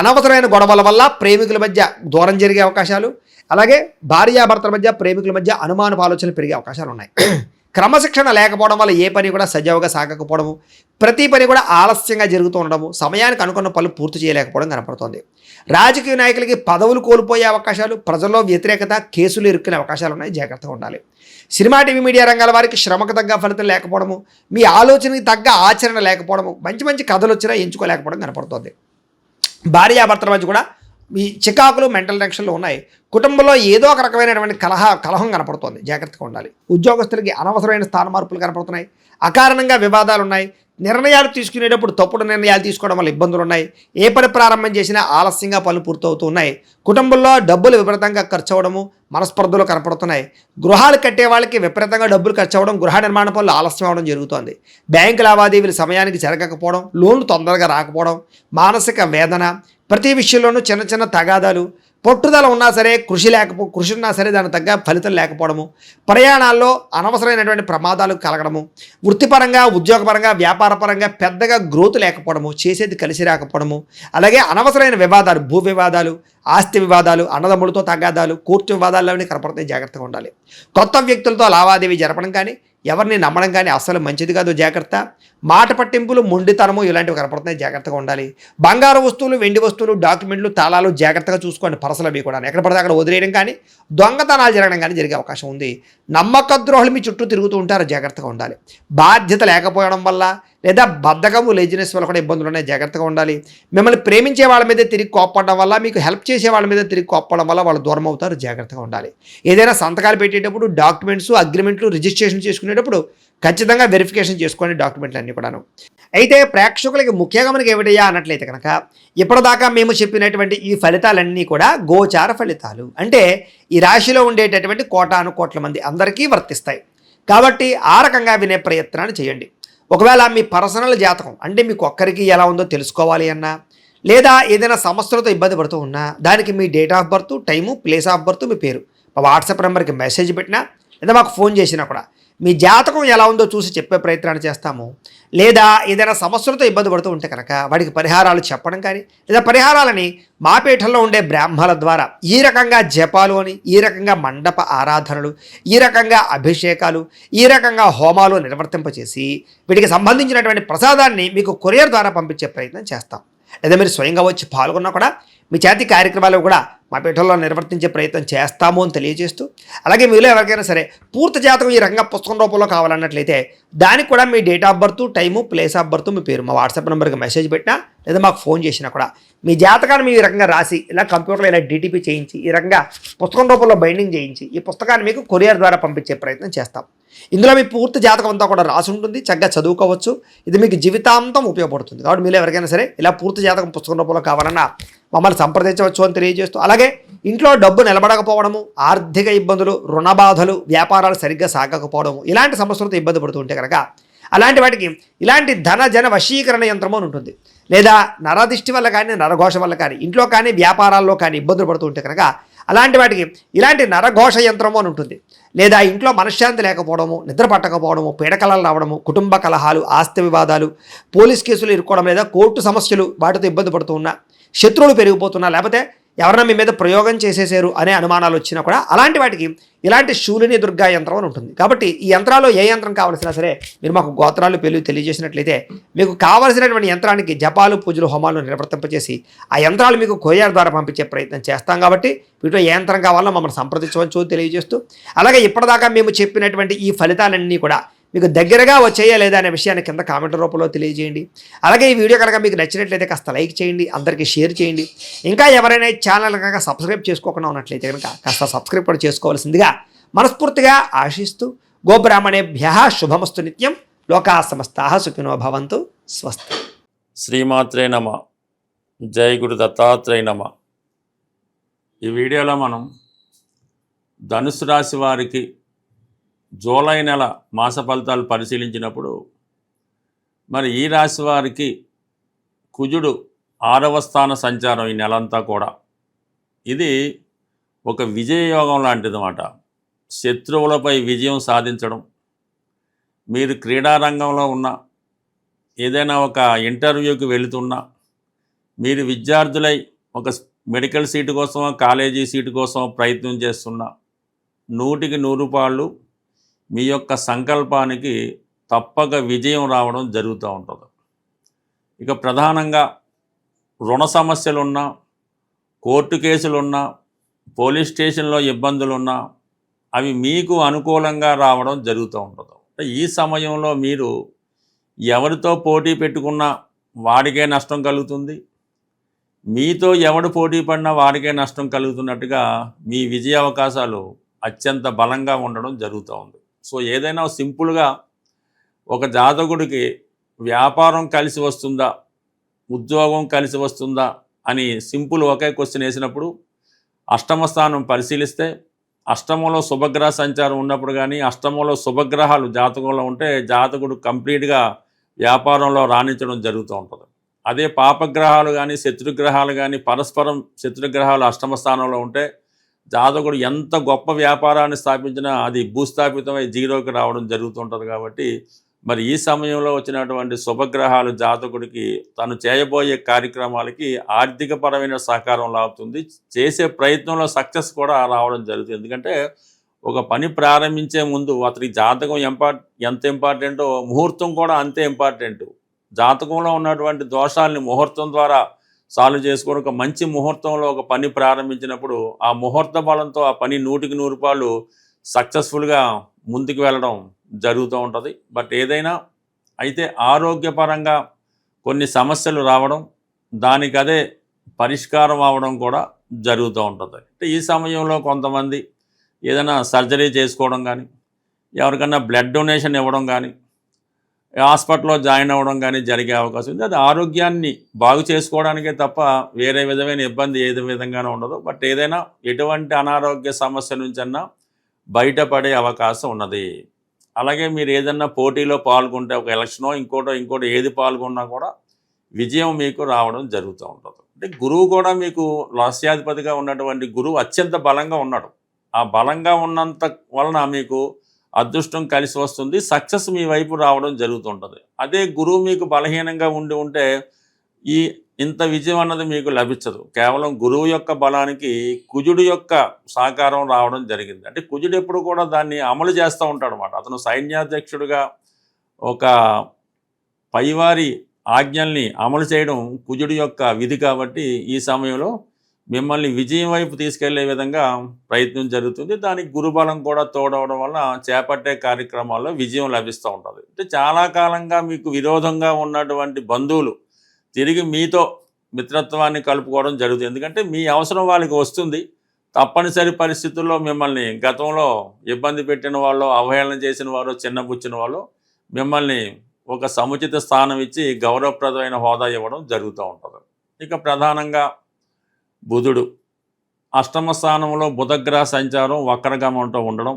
అనవసరమైన గొడవల వల్ల ప్రేమికుల మధ్య దూరం జరిగే అవకాశాలు, అలాగే భార్యాభర్తల మధ్య, ప్రేమికుల మధ్య అనుమానపు ఆలోచనలు పెరిగే అవకాశాలు ఉన్నాయి. క్రమశిక్షణ లేకపోవడం వల్ల ఏ పని కూడా సజావుగా సాగకపోవడము, ప్రతి పని కూడా ఆలస్యంగా జరుగుతూ ఉండడము, సమయానికి అనుకున్న పనులు పూర్తి చేయలేకపోవడం కనపడుతోంది. రాజకీయ నాయకులకి పదవులు కోల్పోయే అవకాశాలు, ప్రజల్లో వ్యతిరేకత, కేసులు ఇరుక్కునే అవకాశాలు ఉన్నాయి, జాగ్రత్తగా ఉండాలి. సినిమా, టీవీ, మీడియా రంగాల వారికి శ్రమకు తగ్గ ఫలితం లేకపోవడము, మీ ఆలోచనకి తగ్గ ఆచరణ లేకపోవడము, మంచి మంచి కథలు వచ్చినా ఎంచుకోలేకపోవడం కనపడుతోంది. భార్యాభర్తల మధ్య కూడా ఈ చికాకులు, మెంటల్ టెన్షన్లు ఉన్నాయి. కుటుంబంలో ఏదో ఒక రకమైనటువంటి కలహం కనపడుతోంది, జాగ్రత్తగా ఉండాలి. ఉద్యోగస్తులకి అనవసరమైన స్థాన మార్పులు కనపడుతున్నాయి, అకారణంగా వివాదాలు ఉన్నాయి. నిర్ణయాలు తీసుకునేటప్పుడు తప్పుడు నిర్ణయాలు తీసుకోవడం వల్ల ఇబ్బందులు ఉన్నాయి. ఏ పని ప్రారంభం చేసినా ఆలస్యంగా పనులు పూర్తవుతూ ఉన్నాయి. కుటుంబంలో డబ్బులు విపరీతంగా ఖర్చు అవ్వడము, మనస్పర్ధలు కనపడుతున్నాయి. గృహాలు కట్టే వాళ్ళకి విపరీతంగా డబ్బులు ఖర్చు అవ్వడం, గృహ నిర్మాణ పనులు ఆలస్యం అవ్వడం జరుగుతోంది. బ్యాంకు లావాదేవీలు సమయానికి జరగకపోవడం, లోన్లు తొందరగా రాకపోవడం, మానసిక వేదన, ప్రతి విషయంలోనూ చిన్న చిన్న తగాదాలు, పట్టుదల ఉన్నా సరే కృషి ఉన్నా సరే దానికి తగ్గ ఫలితం లేకపోవడము, ప్రయాణాల్లో అనవసరమైనటువంటి ప్రమాదాలు కలగడము, వృత్తిపరంగా, ఉద్యోగపరంగా, వ్యాపారపరంగా పెద్దగా గ్రోత్ లేకపోవడము, చేసేది కలిసి రాకపోవడము, అలాగే అనవసరమైన వివాదాలు, భూ వివాదాలు, ఆస్తి వివాదాలు, అన్నదమ్ములతో తగాదాలు, కోర్టు వివాదాలు అన్నీ కనపడతాయి, జాగ్రత్తగా ఉండాలి. కొత్త వ్యక్తులతో లావాదేవీ జరపడం కానీ, ఎవరిని నమ్మడం కానీ అస్సలు మంచిది కాదు, జాగ్రత్త. మాట పట్టింపులు, మొండితనము ఇలాంటివి కనపడుతున్నాయి, జాగ్రత్తగా ఉండాలి. బంగారు వస్తువులు, వెండి వస్తువులు, డాక్యుమెంట్లు, తాళాలు జాగ్రత్తగా చూసుకోండి. పరసలు అవి కూడా ఎక్కడ పడితే అక్కడ వదిలేయడం కానీ, దొంగతనాలు జరగడం కానీ జరిగే అవకాశం ఉంది. నమ్మక ద్రోహులు మీ చుట్టూ తిరుగుతూ ఉంటారు, జాగ్రత్తగా ఉండాలి. బాధ్యత లేకపోవడం వల్ల లేదా బద్ధకము, లేజినెస్ వల్ల కూడా ఇబ్బందులు ఉన్నాయి, జాగ్రత్తగా ఉండాలి. మిమ్మల్ని ప్రేమించే వాళ్ళ మీద తిరిగి కోప్పడడం వల్ల, మీకు హెల్ప్ చేసే వాళ్ళ మీద తిరిగి కోప్పడం వల్ల వాళ్ళు దూరం అవుతారు, జాగ్రత్తగా ఉండాలి. ఏదైనా సంతకాలు పెట్టేటప్పుడు డాక్యుమెంట్స్, అగ్రిమెంట్లు, రిజిస్ట్రేషన్ చేసుకునేటప్పుడు ఖచ్చితంగా వెరిఫికేషన్ చేసుకోండి డాక్యుమెంట్లు అన్నీ కూడాను. అయితే ప్రేక్షకులకి ముఖ్యంగా మనకి ఏమిటయ్యా అన్నట్లయితే కనుక, ఇప్పటిదాకా మేము చెప్పినటువంటి ఈ ఫలితాలన్నీ కూడా గోచార ఫలితాలు, అంటే ఈ రాశిలో ఉండేటటువంటి కోటాను కోట్ల మంది అందరికీ వర్తిస్తాయి. కాబట్టి ఆ రకంగా వినే ప్రయత్నాన్ని చేయండి. ఒకవేళ మీ పర్సనల్ జాతకం అంటే మీకు ఒక్కరికి ఎలా ఉందో తెలుసుకోవాలి అన్నా, లేదా ఏదైనా సమస్యలతో ఇబ్బంది పడుతూ ఉన్నా, దానికి మీ date of birth, time, place of birth, మీ పేరు మా వాట్సాప్ నెంబర్కి మెసేజ్ పెట్టినా, లేదా మాకు ఫోన్ చేసినా కూడా మీ జాతకం ఎలా ఉందో చూసి చెప్పే ప్రయత్నాన్ని చేస్తాము. లేదా ఏదైనా సమస్యలతో ఇబ్బంది పడుతూ ఉంటే కనుక వాడికి పరిహారాలు చెప్పడం కానీ, లేదా పరిహారాలని మా పీఠంలో ఉండే బ్రాహ్మణుల ద్వారా ఈ రకంగా జపాలు అని, ఈ రకంగా మండప ఆరాధనలు, ఈ రకంగా అభిషేకాలు, ఈ రకంగా హోమాలు నిర్వర్తింపచేసి వీటికి సంబంధించినటువంటి ప్రసాదాన్ని మీకు కొరియర్ ద్వారా పంపించే ప్రయత్నం చేస్తాం. లేదా మీరు స్వయంగా వచ్చి పాల్గొన్నా కూడా మీ చేతి కార్యక్రమాలు కూడా మా పీఠంలో నిర్వర్తించే ప్రయత్నం చేస్తాము అని తెలియజేస్తూ, అలాగే మీలో ఎవరికైనా సరే పూర్తి జాతకం ఈ రకంగా పుస్తకం రూపంలో కావాలన్నట్లయితే దానికి కూడా మీ date of birth, time, place of birth, మీ పేరు మా వాట్సాప్ నెంబర్కి మెసేజ్ పెట్టినా లేదా మాకు ఫోన్ చేసినా కూడా మీ జాతకాన్ని మీ రకంగా రాసి ఇలా కంప్యూటర్లో ఇలా డిటిపి చేయించి ఈ రకంగా పుస్తకం రూపంలో బైండింగ్ చేయించి ఈ పుస్తకాన్ని మీకు కొరియర్ ద్వారా పంపించే ప్రయత్నం చేస్తాం. ఇందులో మీ పూర్తి జాతకం అంతా కూడా రాసి ఉంటుంది, చక్కగా చదువుకోవచ్చు. ఇది మీకు జీవితాంతం ఉపయోగపడుతుంది. కాబట్టి మీరు ఎవరికైనా సరే ఇలా పూర్తి జాతకం పుస్తకం రూపంలో కావాలన్నా మమ్మల్ని సంప్రదించవచ్చు అని తెలియజేస్తూ, అలాగే ఇంట్లో డబ్బు నిలబడకపోవడము, ఆర్థిక ఇబ్బందులు, రుణ బాధలు, వ్యాపారాలు సరిగ్గా సాగకపోవడము, ఇలాంటి సమస్యలతో ఇబ్బంది పడుతూ ఉంటే కనుక అలాంటి వాటికి ఇలాంటి ధన జన వశీకరణ యంత్రము అని ఉంటుంది. లేదా నరదిష్టి వల్ల కానీ నరఘోష వల్ల కానీ ఇంట్లో కానీ వ్యాపారాల్లో కానీ ఇబ్బందులు పడుతూ ఉంటే కనుక అలాంటి వాటికి ఇలాంటి నరఘోష యంత్రము అని ఉంటుంది. లేదా ఇంట్లో మనశ్శాంతి లేకపోవడము, నిద్ర పట్టకపోవడము, పీడకలలు రావడము, కుటుంబ కలహాలు, ఆస్తి వివాదాలు, పోలీస్ కేసులు ఇరుక్కోవడం, లేదా కోర్టు సమస్యలు వాటితో ఇబ్బంది పడుతూ ఉన్నా, శత్రువులు పెరిగిపోతున్నా, లేకపోతే ఎవరైనా మీ మీద ప్రయోగం చేసేసారు అనే అనుమానాలు వచ్చినా కూడా అలాంటి వాటికి ఇలాంటి శూలిని దుర్గా యంత్రం అని ఉంటుంది. కాబట్టి ఈ యంత్రాల్లో ఏ యంత్రం కావాల్సినా సరే మీరు మాకు గోత్రాలు పేర్లు తెలియజేసినట్లయితే మీకు కావలసినటువంటి యంత్రానికి జపాలు, పూజలు, హోమాలు నిర్వర్తింపజేసి ఆ యంత్రాలు మీకు కొరియర్ ద్వారా పంపించే ప్రయత్నం చేస్తాం. కాబట్టి వీటిలో ఏ యంత్రం కావాలో మమ్మల్ని సంప్రదించవచ్చు తెలియజేస్తూ, అలాగే ఇప్పటిదాకా మేము చెప్పినటువంటి ఈ ఫలితాలన్నీ కూడా మీకు దగ్గరగా వచ్చేయా లేదా అనే విషయాన్ని కింద కామెంట్ రూపంలో తెలియజేయండి. అలాగే ఈ వీడియో కనుక మీకు నచ్చినట్లయితే కాస్త లైక్ చేయండి, అందరికీ షేర్ చేయండి. ఇంకా ఎవరైనా ఈ ఛానల్ కనుక సబ్స్క్రైబ్ చేసుకోకుండా ఉన్నట్లయితే కనుక కాస్త సబ్స్క్రైబ్ కూడా చేసుకోవాల్సిందిగా మనస్ఫూర్తిగా ఆశిస్తూ, గోబ్రాహ్మణేభ్యః శుభమస్తు నిత్యం, లోకాః సమస్తాః సుఖినో భవంతు, స్వస్తి. శ్రీమాత్రే నమ. జై గురు దత్తాత్రేయ నమ. ఈ వీడియోలో మనం ధనుసు రాశి వారికి జూలై నెల మాస ఫలితాలు పరిశీలించినప్పుడు మరి ఈ రాశి వారికి కుజుడు 6వ స్థాన సంచారం ఈ నెలంతా కూడా ఇది ఒక విజయయోగం లాంటిదన్నమాట. శత్రువులపై విజయం సాధించడం, మీరు క్రీడారంగంలో ఉన్న ఏదైనా ఒక ఇంటర్వ్యూకి వెళుతున్నా, మీరు విద్యార్థులై ఒక మెడికల్ సీటు కోసం, కాలేజీ సీటు కోసం ప్రయత్నం చేస్తున్నా, 100కి 100 పాళ్ళు మీ యొక్క సంకల్పానికి తప్పక విజయం రావడం జరుగుతూ ఉంటుంది. ఇక ప్రధానంగా రుణ సమస్యలున్నా, కోర్టు కేసులున్నా, పోలీస్ స్టేషన్లో ఇబ్బందులున్నా అవి మీకు అనుకూలంగా రావడం జరుగుతూ ఉంటుంది. ఈ సమయంలో మీరు ఎవరితో పోటీ పెట్టుకున్నా వాడికే నష్టం కలుగుతుంది, మీతో ఎవడు పోటీ పడినా వాడికే నష్టం కలుగుతున్నట్టుగా మీ విజయ అవకాశాలు అత్యంత బలంగా ఉండడం జరుగుతూ ఉంది. సో ఏదైనా సింపుల్గా ఒక జాతకుడికి వ్యాపారం కలిసి వస్తుందా, ఉద్యోగం కలిసి వస్తుందా అని సింపుల్ ఒకే క్వశ్చన్ వేసినప్పుడు అష్టమ స్థానం పరిశీలిస్తే అష్టమంలో శుభగ్రహ సంచారం ఉన్నప్పుడు కానీ, అష్టమంలో శుభగ్రహాలు జాతకంలో ఉంటే జాతకుడు కంప్లీట్గా వ్యాపారంలో రాణించడం జరుగుతూ ఉంటుంది. అదే పాపగ్రహాలు కానీ, శత్రుగ్రహాలు కానీ, పరస్పరం శత్రుగ్రహాలు అష్టమ స్థానంలో ఉంటే జాతకుడు ఎంత గొప్ప వ్యాపారాన్ని స్థాపించినా అది భూస్థాపితమై జీరోకి రావడం జరుగుతుంటుంది. కాబట్టి మరి ఈ సమయంలో వచ్చినటువంటి శుభగ్రహాలు జాతకుడికి తను చేయబోయే కార్యక్రమాలకి ఆర్థికపరమైన సహకారం లాగుతుంది, చేసే ప్రయత్నంలో సక్సెస్ కూడా రావడం జరుగుతుంది. ఎందుకంటే ఒక పని ప్రారంభించే ముందు అతనికి జాతకం ఎంత ఇంపార్టెంటో ముహూర్తం కూడా అంతే ఇంపార్టెంట్. జాతకంలో ఉన్నటువంటి దోషాలని ముహూర్తం ద్వారా సాల్వ్ చేసుకొని ఒక మంచి ముహూర్తంలో ఒక పని ప్రారంభించినప్పుడు ఆ ముహూర్త బలంతో ఆ పని 100కి 100 పాళ్ళు సక్సెస్ఫుల్గా ముందుకు వెళ్ళడం జరుగుతూ ఉంటుంది. బట్ ఏదైనా అయితే ఆరోగ్యపరంగా కొన్ని సమస్యలు రావడం, దానికి అదే పరిష్కారం అవ్వడం కూడా జరుగుతూ ఉంటుంది. అంటే ఈ సమయంలో కొంతమంది ఏదైనా సర్జరీ చేసుకోవడం కానీ, ఎవరికన్నా బ్లడ్ డొనేషన్ ఇవ్వడం కానీ, హాస్పిటల్లో జాయిన్ అవ్వడం కానీ జరిగే అవకాశం ఉంది. అది ఆరోగ్యాన్ని బాగు చేసుకోవడానికే తప్ప వేరే విధమైన ఇబ్బంది ఏది విధంగానే ఉండదు. బట్ ఏదైనా ఎటువంటి అనారోగ్య సమస్య నుంచన్నా బయటపడే అవకాశం ఉన్నది. అలాగే మీరు ఏదన్నా పోటీలో పాల్గొంటే, ఒక ఎలక్షనో ఇంకోటో ఏది పాల్గొన్నా కూడా విజయం మీకు రావడం జరుగుతూ ఉంటుంది. అంటే గురువు కూడా మీకు రాస్యాధిపతిగా ఉన్నటువంటి గురువు అత్యంత బలంగా ఉన్నాడు. ఆ బలంగా ఉన్నంత వలన మీకు అదృష్టం కలిసి వస్తుంది, సక్సెస్ మీ వైపు రావడం జరుగుతుంటుంది. అదే గురువు మీకు బలహీనంగా ఉంటే ఇంత విజయం అన్నది మీకు లభించదు. కేవలం గురువు యొక్క బలానికి కుజుడు యొక్క సహకారం రావడం జరిగింది. అంటే కుజుడు ఎప్పుడు కూడా దాన్ని అమలు చేస్తూ ఉంటాడు అన్నమాట. అతను సైన్యాధ్యక్షుడిగా ఒక పైవారి ఆజ్ఞల్ని అమలు చేయడం కుజుడు యొక్క విధి. కాబట్టి ఈ సమయంలో మిమ్మల్ని విజయం వైపు తీసుకెళ్లే విధంగా ప్రయత్నం జరుగుతుంది. దానికి గురుబలం కూడా తోడవడం వల్ల చేపట్టే కార్యక్రమాల్లో విజయం లభిస్తూ ఉంటుంది. అంటే చాలా కాలంగా మీకు విరోధంగా ఉన్నటువంటి బంధువులు తిరిగి మీతో మిత్రత్వాన్ని కలుపుకోవడం జరుగుతుంది. ఎందుకంటే మీ అవసరం వాళ్ళకి వస్తుంది. తప్పనిసరి పరిస్థితుల్లో మిమ్మల్ని గతంలో ఇబ్బంది పెట్టిన వాళ్ళు, అవహేళన చేసిన వారు, చిన్నబుచ్చిన వాళ్ళు మిమ్మల్ని ఒక సముచిత స్థానం ఇచ్చి గౌరవప్రదమైన హోదా ఇవ్వడం జరుగుతూ ఉంటుంది. ఇక ప్రధానంగా బుధుడు అష్టమ స్థానంలో బుధగ్రహ సంచారం వక్రగమనంతో ఉండడం,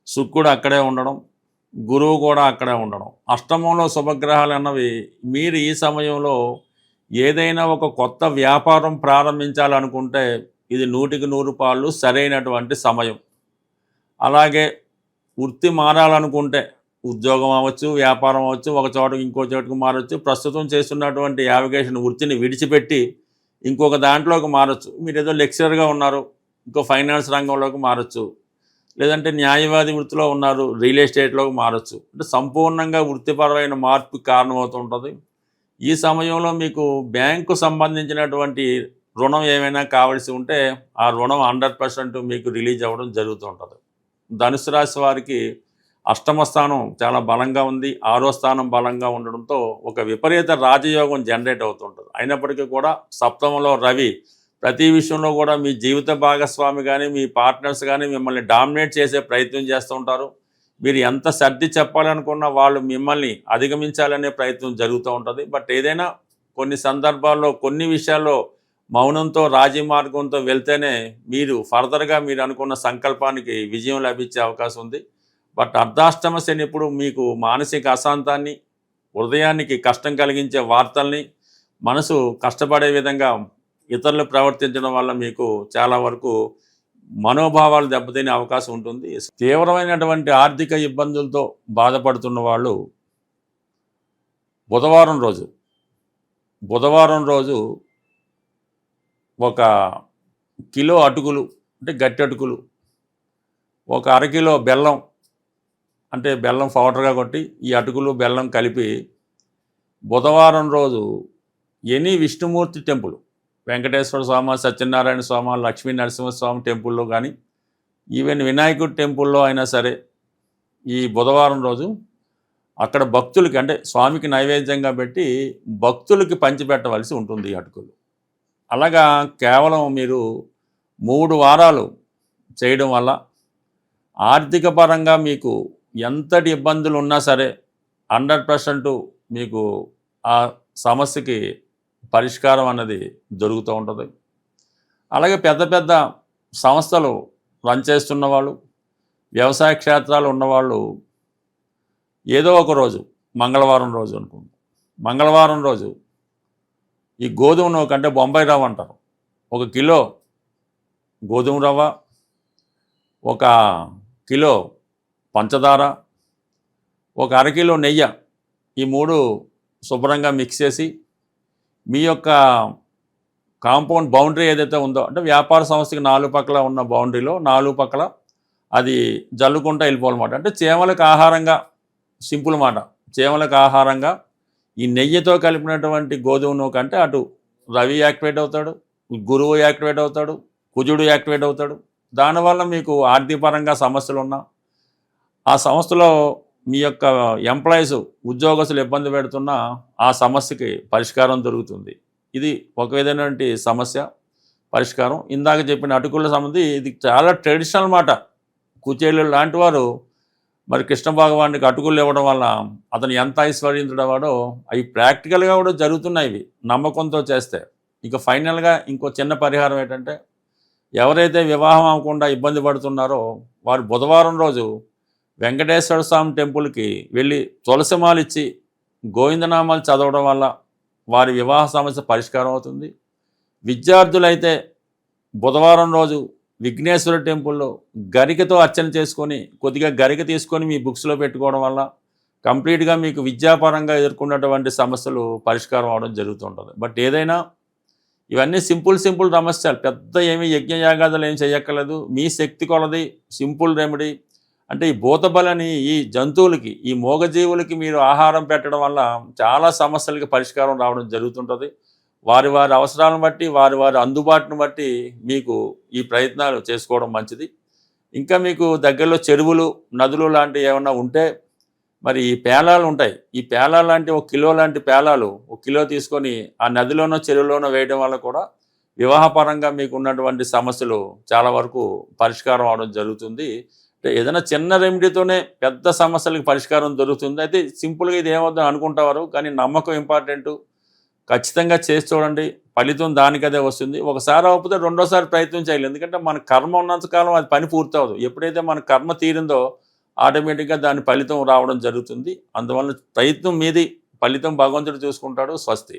శుక్రుడు అక్కడే ఉండడం, గురువు కూడా అక్కడే ఉండడం. అష్టమంలో శుభగ్రహాలు అన్నవి మీరు ఈ సమయంలో ఏదైనా ఒక కొత్త వ్యాపారం ప్రారంభించాలనుకుంటే ఇది 100కి 100 పాళ్ళు సరైనటువంటి సమయం. అలాగే వృత్తి మారాలనుకుంటే ఉద్యోగం అవ్వచ్చు, వ్యాపారం అవ్వచ్చు, ఒక చోటకి ఇంకో చోటుకు మారచ్చు. ప్రస్తుతం చేస్తున్నటువంటి యావిగేషన్ వృత్తిని విడిచిపెట్టి ఇంకొక దాంట్లోకి మారచ్చు. మీరు ఏదో లెక్చరర్గా ఉన్నారు, ఇంకో ఫైనాన్స్ రంగంలోకి మారచ్చు. లేదంటే న్యాయవాది వృత్తిలో ఉన్నారు, రియల్ ఎస్టేట్లోకి మారచ్చు. అంటే సంపూర్ణంగా వృత్తిపరమైన మార్పుకి కారణమవుతుంటుంది. ఈ సమయంలో మీకు బ్యాంకు సంబంధించినటువంటి రుణం ఏమైనా కావాల్సి ఉంటే ఆ రుణం 100% మీకు రిలీజ్ అవ్వడం జరుగుతుంటుంది. ధనుసు రాశి వారికి అష్టమ స్థానం చాలా బలంగా ఉంది, 6వ స్థానం బలంగా ఉండడంతో ఒక విపరీత రాజయోగం జనరేట్ అవుతుంటుంది. అయినప్పటికీ కూడా సప్తమంలో రవి ప్రతి విషయంలో కూడా మీ జీవిత భాగస్వామి కానీ మీ పార్ట్నర్స్ కానీ మిమ్మల్ని డామినేట్ చేసే ప్రయత్నం చేస్తూ ఉంటారు. మీరు ఎంత సర్ది చెప్పాలనుకున్నా వాళ్ళు మిమ్మల్ని అధిగమించాలనే ప్రయత్నం జరుగుతూ ఉంటుంది. బట్ ఏదైనా కొన్ని సందర్భాల్లో కొన్ని విషయాల్లో మౌనంతో రాజీ మార్గంతో వెళ్తేనే మీరు ఫర్దర్గా మీరు అనుకున్న సంకల్పానికి విజయం లభించే అవకాశం ఉంది. బట్ అర్ధాష్టమ శని ఎప్పుడు మీకు మానసిక అశాంతాన్ని, హృదయానికి కష్టం కలిగించే వార్తల్ని, మనసు కష్టపడే విధంగా ఇతరులు ప్రవర్తించడం వల్ల మీకు చాలా వరకు మనోభావాలు దెబ్బతినే అవకాశం ఉంటుంది. తీవ్రమైనటువంటి ఆర్థిక ఇబ్బందులతో బాధపడుతున్న వాళ్ళు బుధవారం రోజు ఒక కిలో అటుకులు అంటే గట్టి అటుకులు, ఒక అరకిలో బెల్లం అంటే బెల్లం పౌడర్గా కొట్టి ఈ అటుకులు బెల్లం కలిపి బుధవారం రోజు ఎనీ విష్ణుమూర్తి టెంపుల్, వెంకటేశ్వర స్వామి, సత్యనారాయణ స్వామి, లక్ష్మీ నరసింహస్వామి టెంపుల్లో కానీ ఈవెన్ వినాయకుడి టెంపుల్లో అయినా సరే ఈ బుధవారం రోజు అక్కడ భక్తులకి అంటే స్వామికి నైవేద్యంగా పెట్టి భక్తులకి పంచిపెట్టవలసి ఉంటుంది ఈ అటుకులు. అలాగా కేవలం మీరు 3 వారాలు చేయడం వల్ల ఆర్థిక పరంగా మీకు ఎంతటి ఇబ్బందులు ఉన్నా సరే 100% మీకు ఆ సమస్యకి పరిష్కారం అన్నది దొరుకుతూ ఉంటుంది. అలాగే పెద్ద పెద్ద సంస్థలు రన్ చేస్తున్న వాళ్ళు, వ్యవసాయ క్షేత్రాలు ఉన్నవాళ్ళు ఏదో ఒక రోజు మంగళవారం రోజు అనుకోండి, మంగళవారం రోజు ఈ గోధుమ నూక అంటే బొంబాయి రవ్వ అంటారు, 1 కిలో గోధుమ రవ్వ, 1 కిలో పంచదార, 1 అరకిలో నెయ్యి, ఈ 3 శుభ్రంగా మిక్స్ చేసి మీ యొక్క కాంపౌండ్ బౌండరీ ఏదైతే ఉందో అంటే వ్యాపార సంస్థకి 4 పక్కల ఉన్న బౌండరీలో 4 పక్కల అది జల్లుకుంటూ వెళ్ళిపోవాలన్నమాట. అంటే చీమలకు ఆహారంగా, సింపుల్ మాట, చీమలకు ఆహారంగా ఈ నెయ్యితో కలిపినటువంటి గోధుమ నూక అంటే అటు రవి యాక్టివేట్ అవుతాడు, గురువు యాక్టివేట్ అవుతాడు, కుజుడు యాక్టివేట్ అవుతాడు. దానివల్ల మీకు ఆర్థికపరంగా సమస్యలు ఉన్నా ఆ సంస్థలో మీ యొక్క ఎంప్లాయీస్ ఉద్యోగస్తులు ఇబ్బంది పెడుతున్నా ఆ సమస్యకి పరిష్కారం దొరుకుతుంది. ఇది ఒక విధమైనటువంటి సమస్య పరిష్కారం. ఇందాక చెప్పిన అటుకుల సంబంధి ఇది చాలా ట్రెడిషనల్ మాట. కుచేలు లాంటి వారు మరి కృష్ణ భగవానికి అటుకులు ఇవ్వడం వల్ల అతను ఎంత ఐశ్వర్యంతుడవాడో అవి ప్రాక్టికల్గా కూడా జరుగుతున్నాయి. ఇవి నమ్మకంతో చేస్తే. ఇక ఫైనల్గా ఇంకో చిన్న పరిహారం ఏంటంటే ఎవరైతే వివాహం అవ్వకుండా ఇబ్బంది పడుతున్నారో వారు బుధవారం రోజు వెంకటేశ్వర స్వామి టెంపుల్కి వెళ్ళి తులసిమాలు ఇచ్చి గోవిందనామాలు చదవడం వల్ల వారి వివాహ సమస్య పరిష్కారం అవుతుంది. విద్యార్థులైతే బుధవారం రోజు విఘ్నేశ్వర టెంపుల్లో గరికతో అర్చన చేసుకొని కొద్దిగా గరిక తీసుకొని మీ బుక్స్లో పెట్టుకోవడం వల్ల కంప్లీట్గా మీకు విద్యాపరంగా ఎదుర్కొన్నటువంటి సమస్యలు పరిష్కారం అవడం జరుగుతుంటుంది. బట్ ఏదైనా ఇవన్నీ సింపుల్ సమస్యలు, పెద్ద ఏమీ యజ్ఞయాగాదులు ఏం చేయక్కర్లేదు. మీ శక్తి కొలది సింపుల్ రెమెడీ. అంటే ఈ భూతబలని ఈ జంతువులకి, ఈ మూగజీవులకి మీరు ఆహారం పెట్టడం వల్ల చాలా సమస్యలకి పరిష్కారం రావడం జరుగుతుంటుంది. వారి వారి అవసరాలను బట్టి, వారి వారి అందుబాటును బట్టి మీకు ఈ ప్రయత్నాలు చేసుకోవడం మంచిది. ఇంకా మీకు దగ్గరలో చెరువులు, నదులు లాంటివి ఏమన్నా ఉంటే మరి ఈ పేలాలు ఉంటాయి. ఈ పేలాలు లాంటి 1 కిలో లాంటి పేలాలు 1 కిలో తీసుకొని ఆ నదిలోనో చెరువులోనో వేయడం వల్ల కూడా వివాహపరంగా మీకు ఉన్నటువంటి సమస్యలు చాలా వరకు పరిష్కారం అవడం జరుగుతుంది. అంటే ఏదైనా చిన్న రెమెడీతోనే పెద్ద సమస్యలకు పరిష్కారం దొరుకుతుంది. అయితే సింపుల్గా ఇది ఏమవుతుందని అనుకుంటారు, కానీ నమ్మకం ఇంపార్టెంటు. ఖచ్చితంగా చేసి చూడండి, ఫలితం దానికదే వస్తుంది. ఒకసారి అవ్వకపోతే రెండోసారి ప్రయత్నం చేయాలి. ఎందుకంటే మన కర్మ ఉన్నంతకాలం అది పని పూర్తవదు. ఎప్పుడైతే మన కర్మ తీరిందో ఆటోమేటిక్గా దాని ఫలితం రావడం జరుగుతుంది. అందువల్ల ప్రయత్నం మీది, ఫలితం భగవంతుడు చూసుకుంటాడు. స్వస్తి.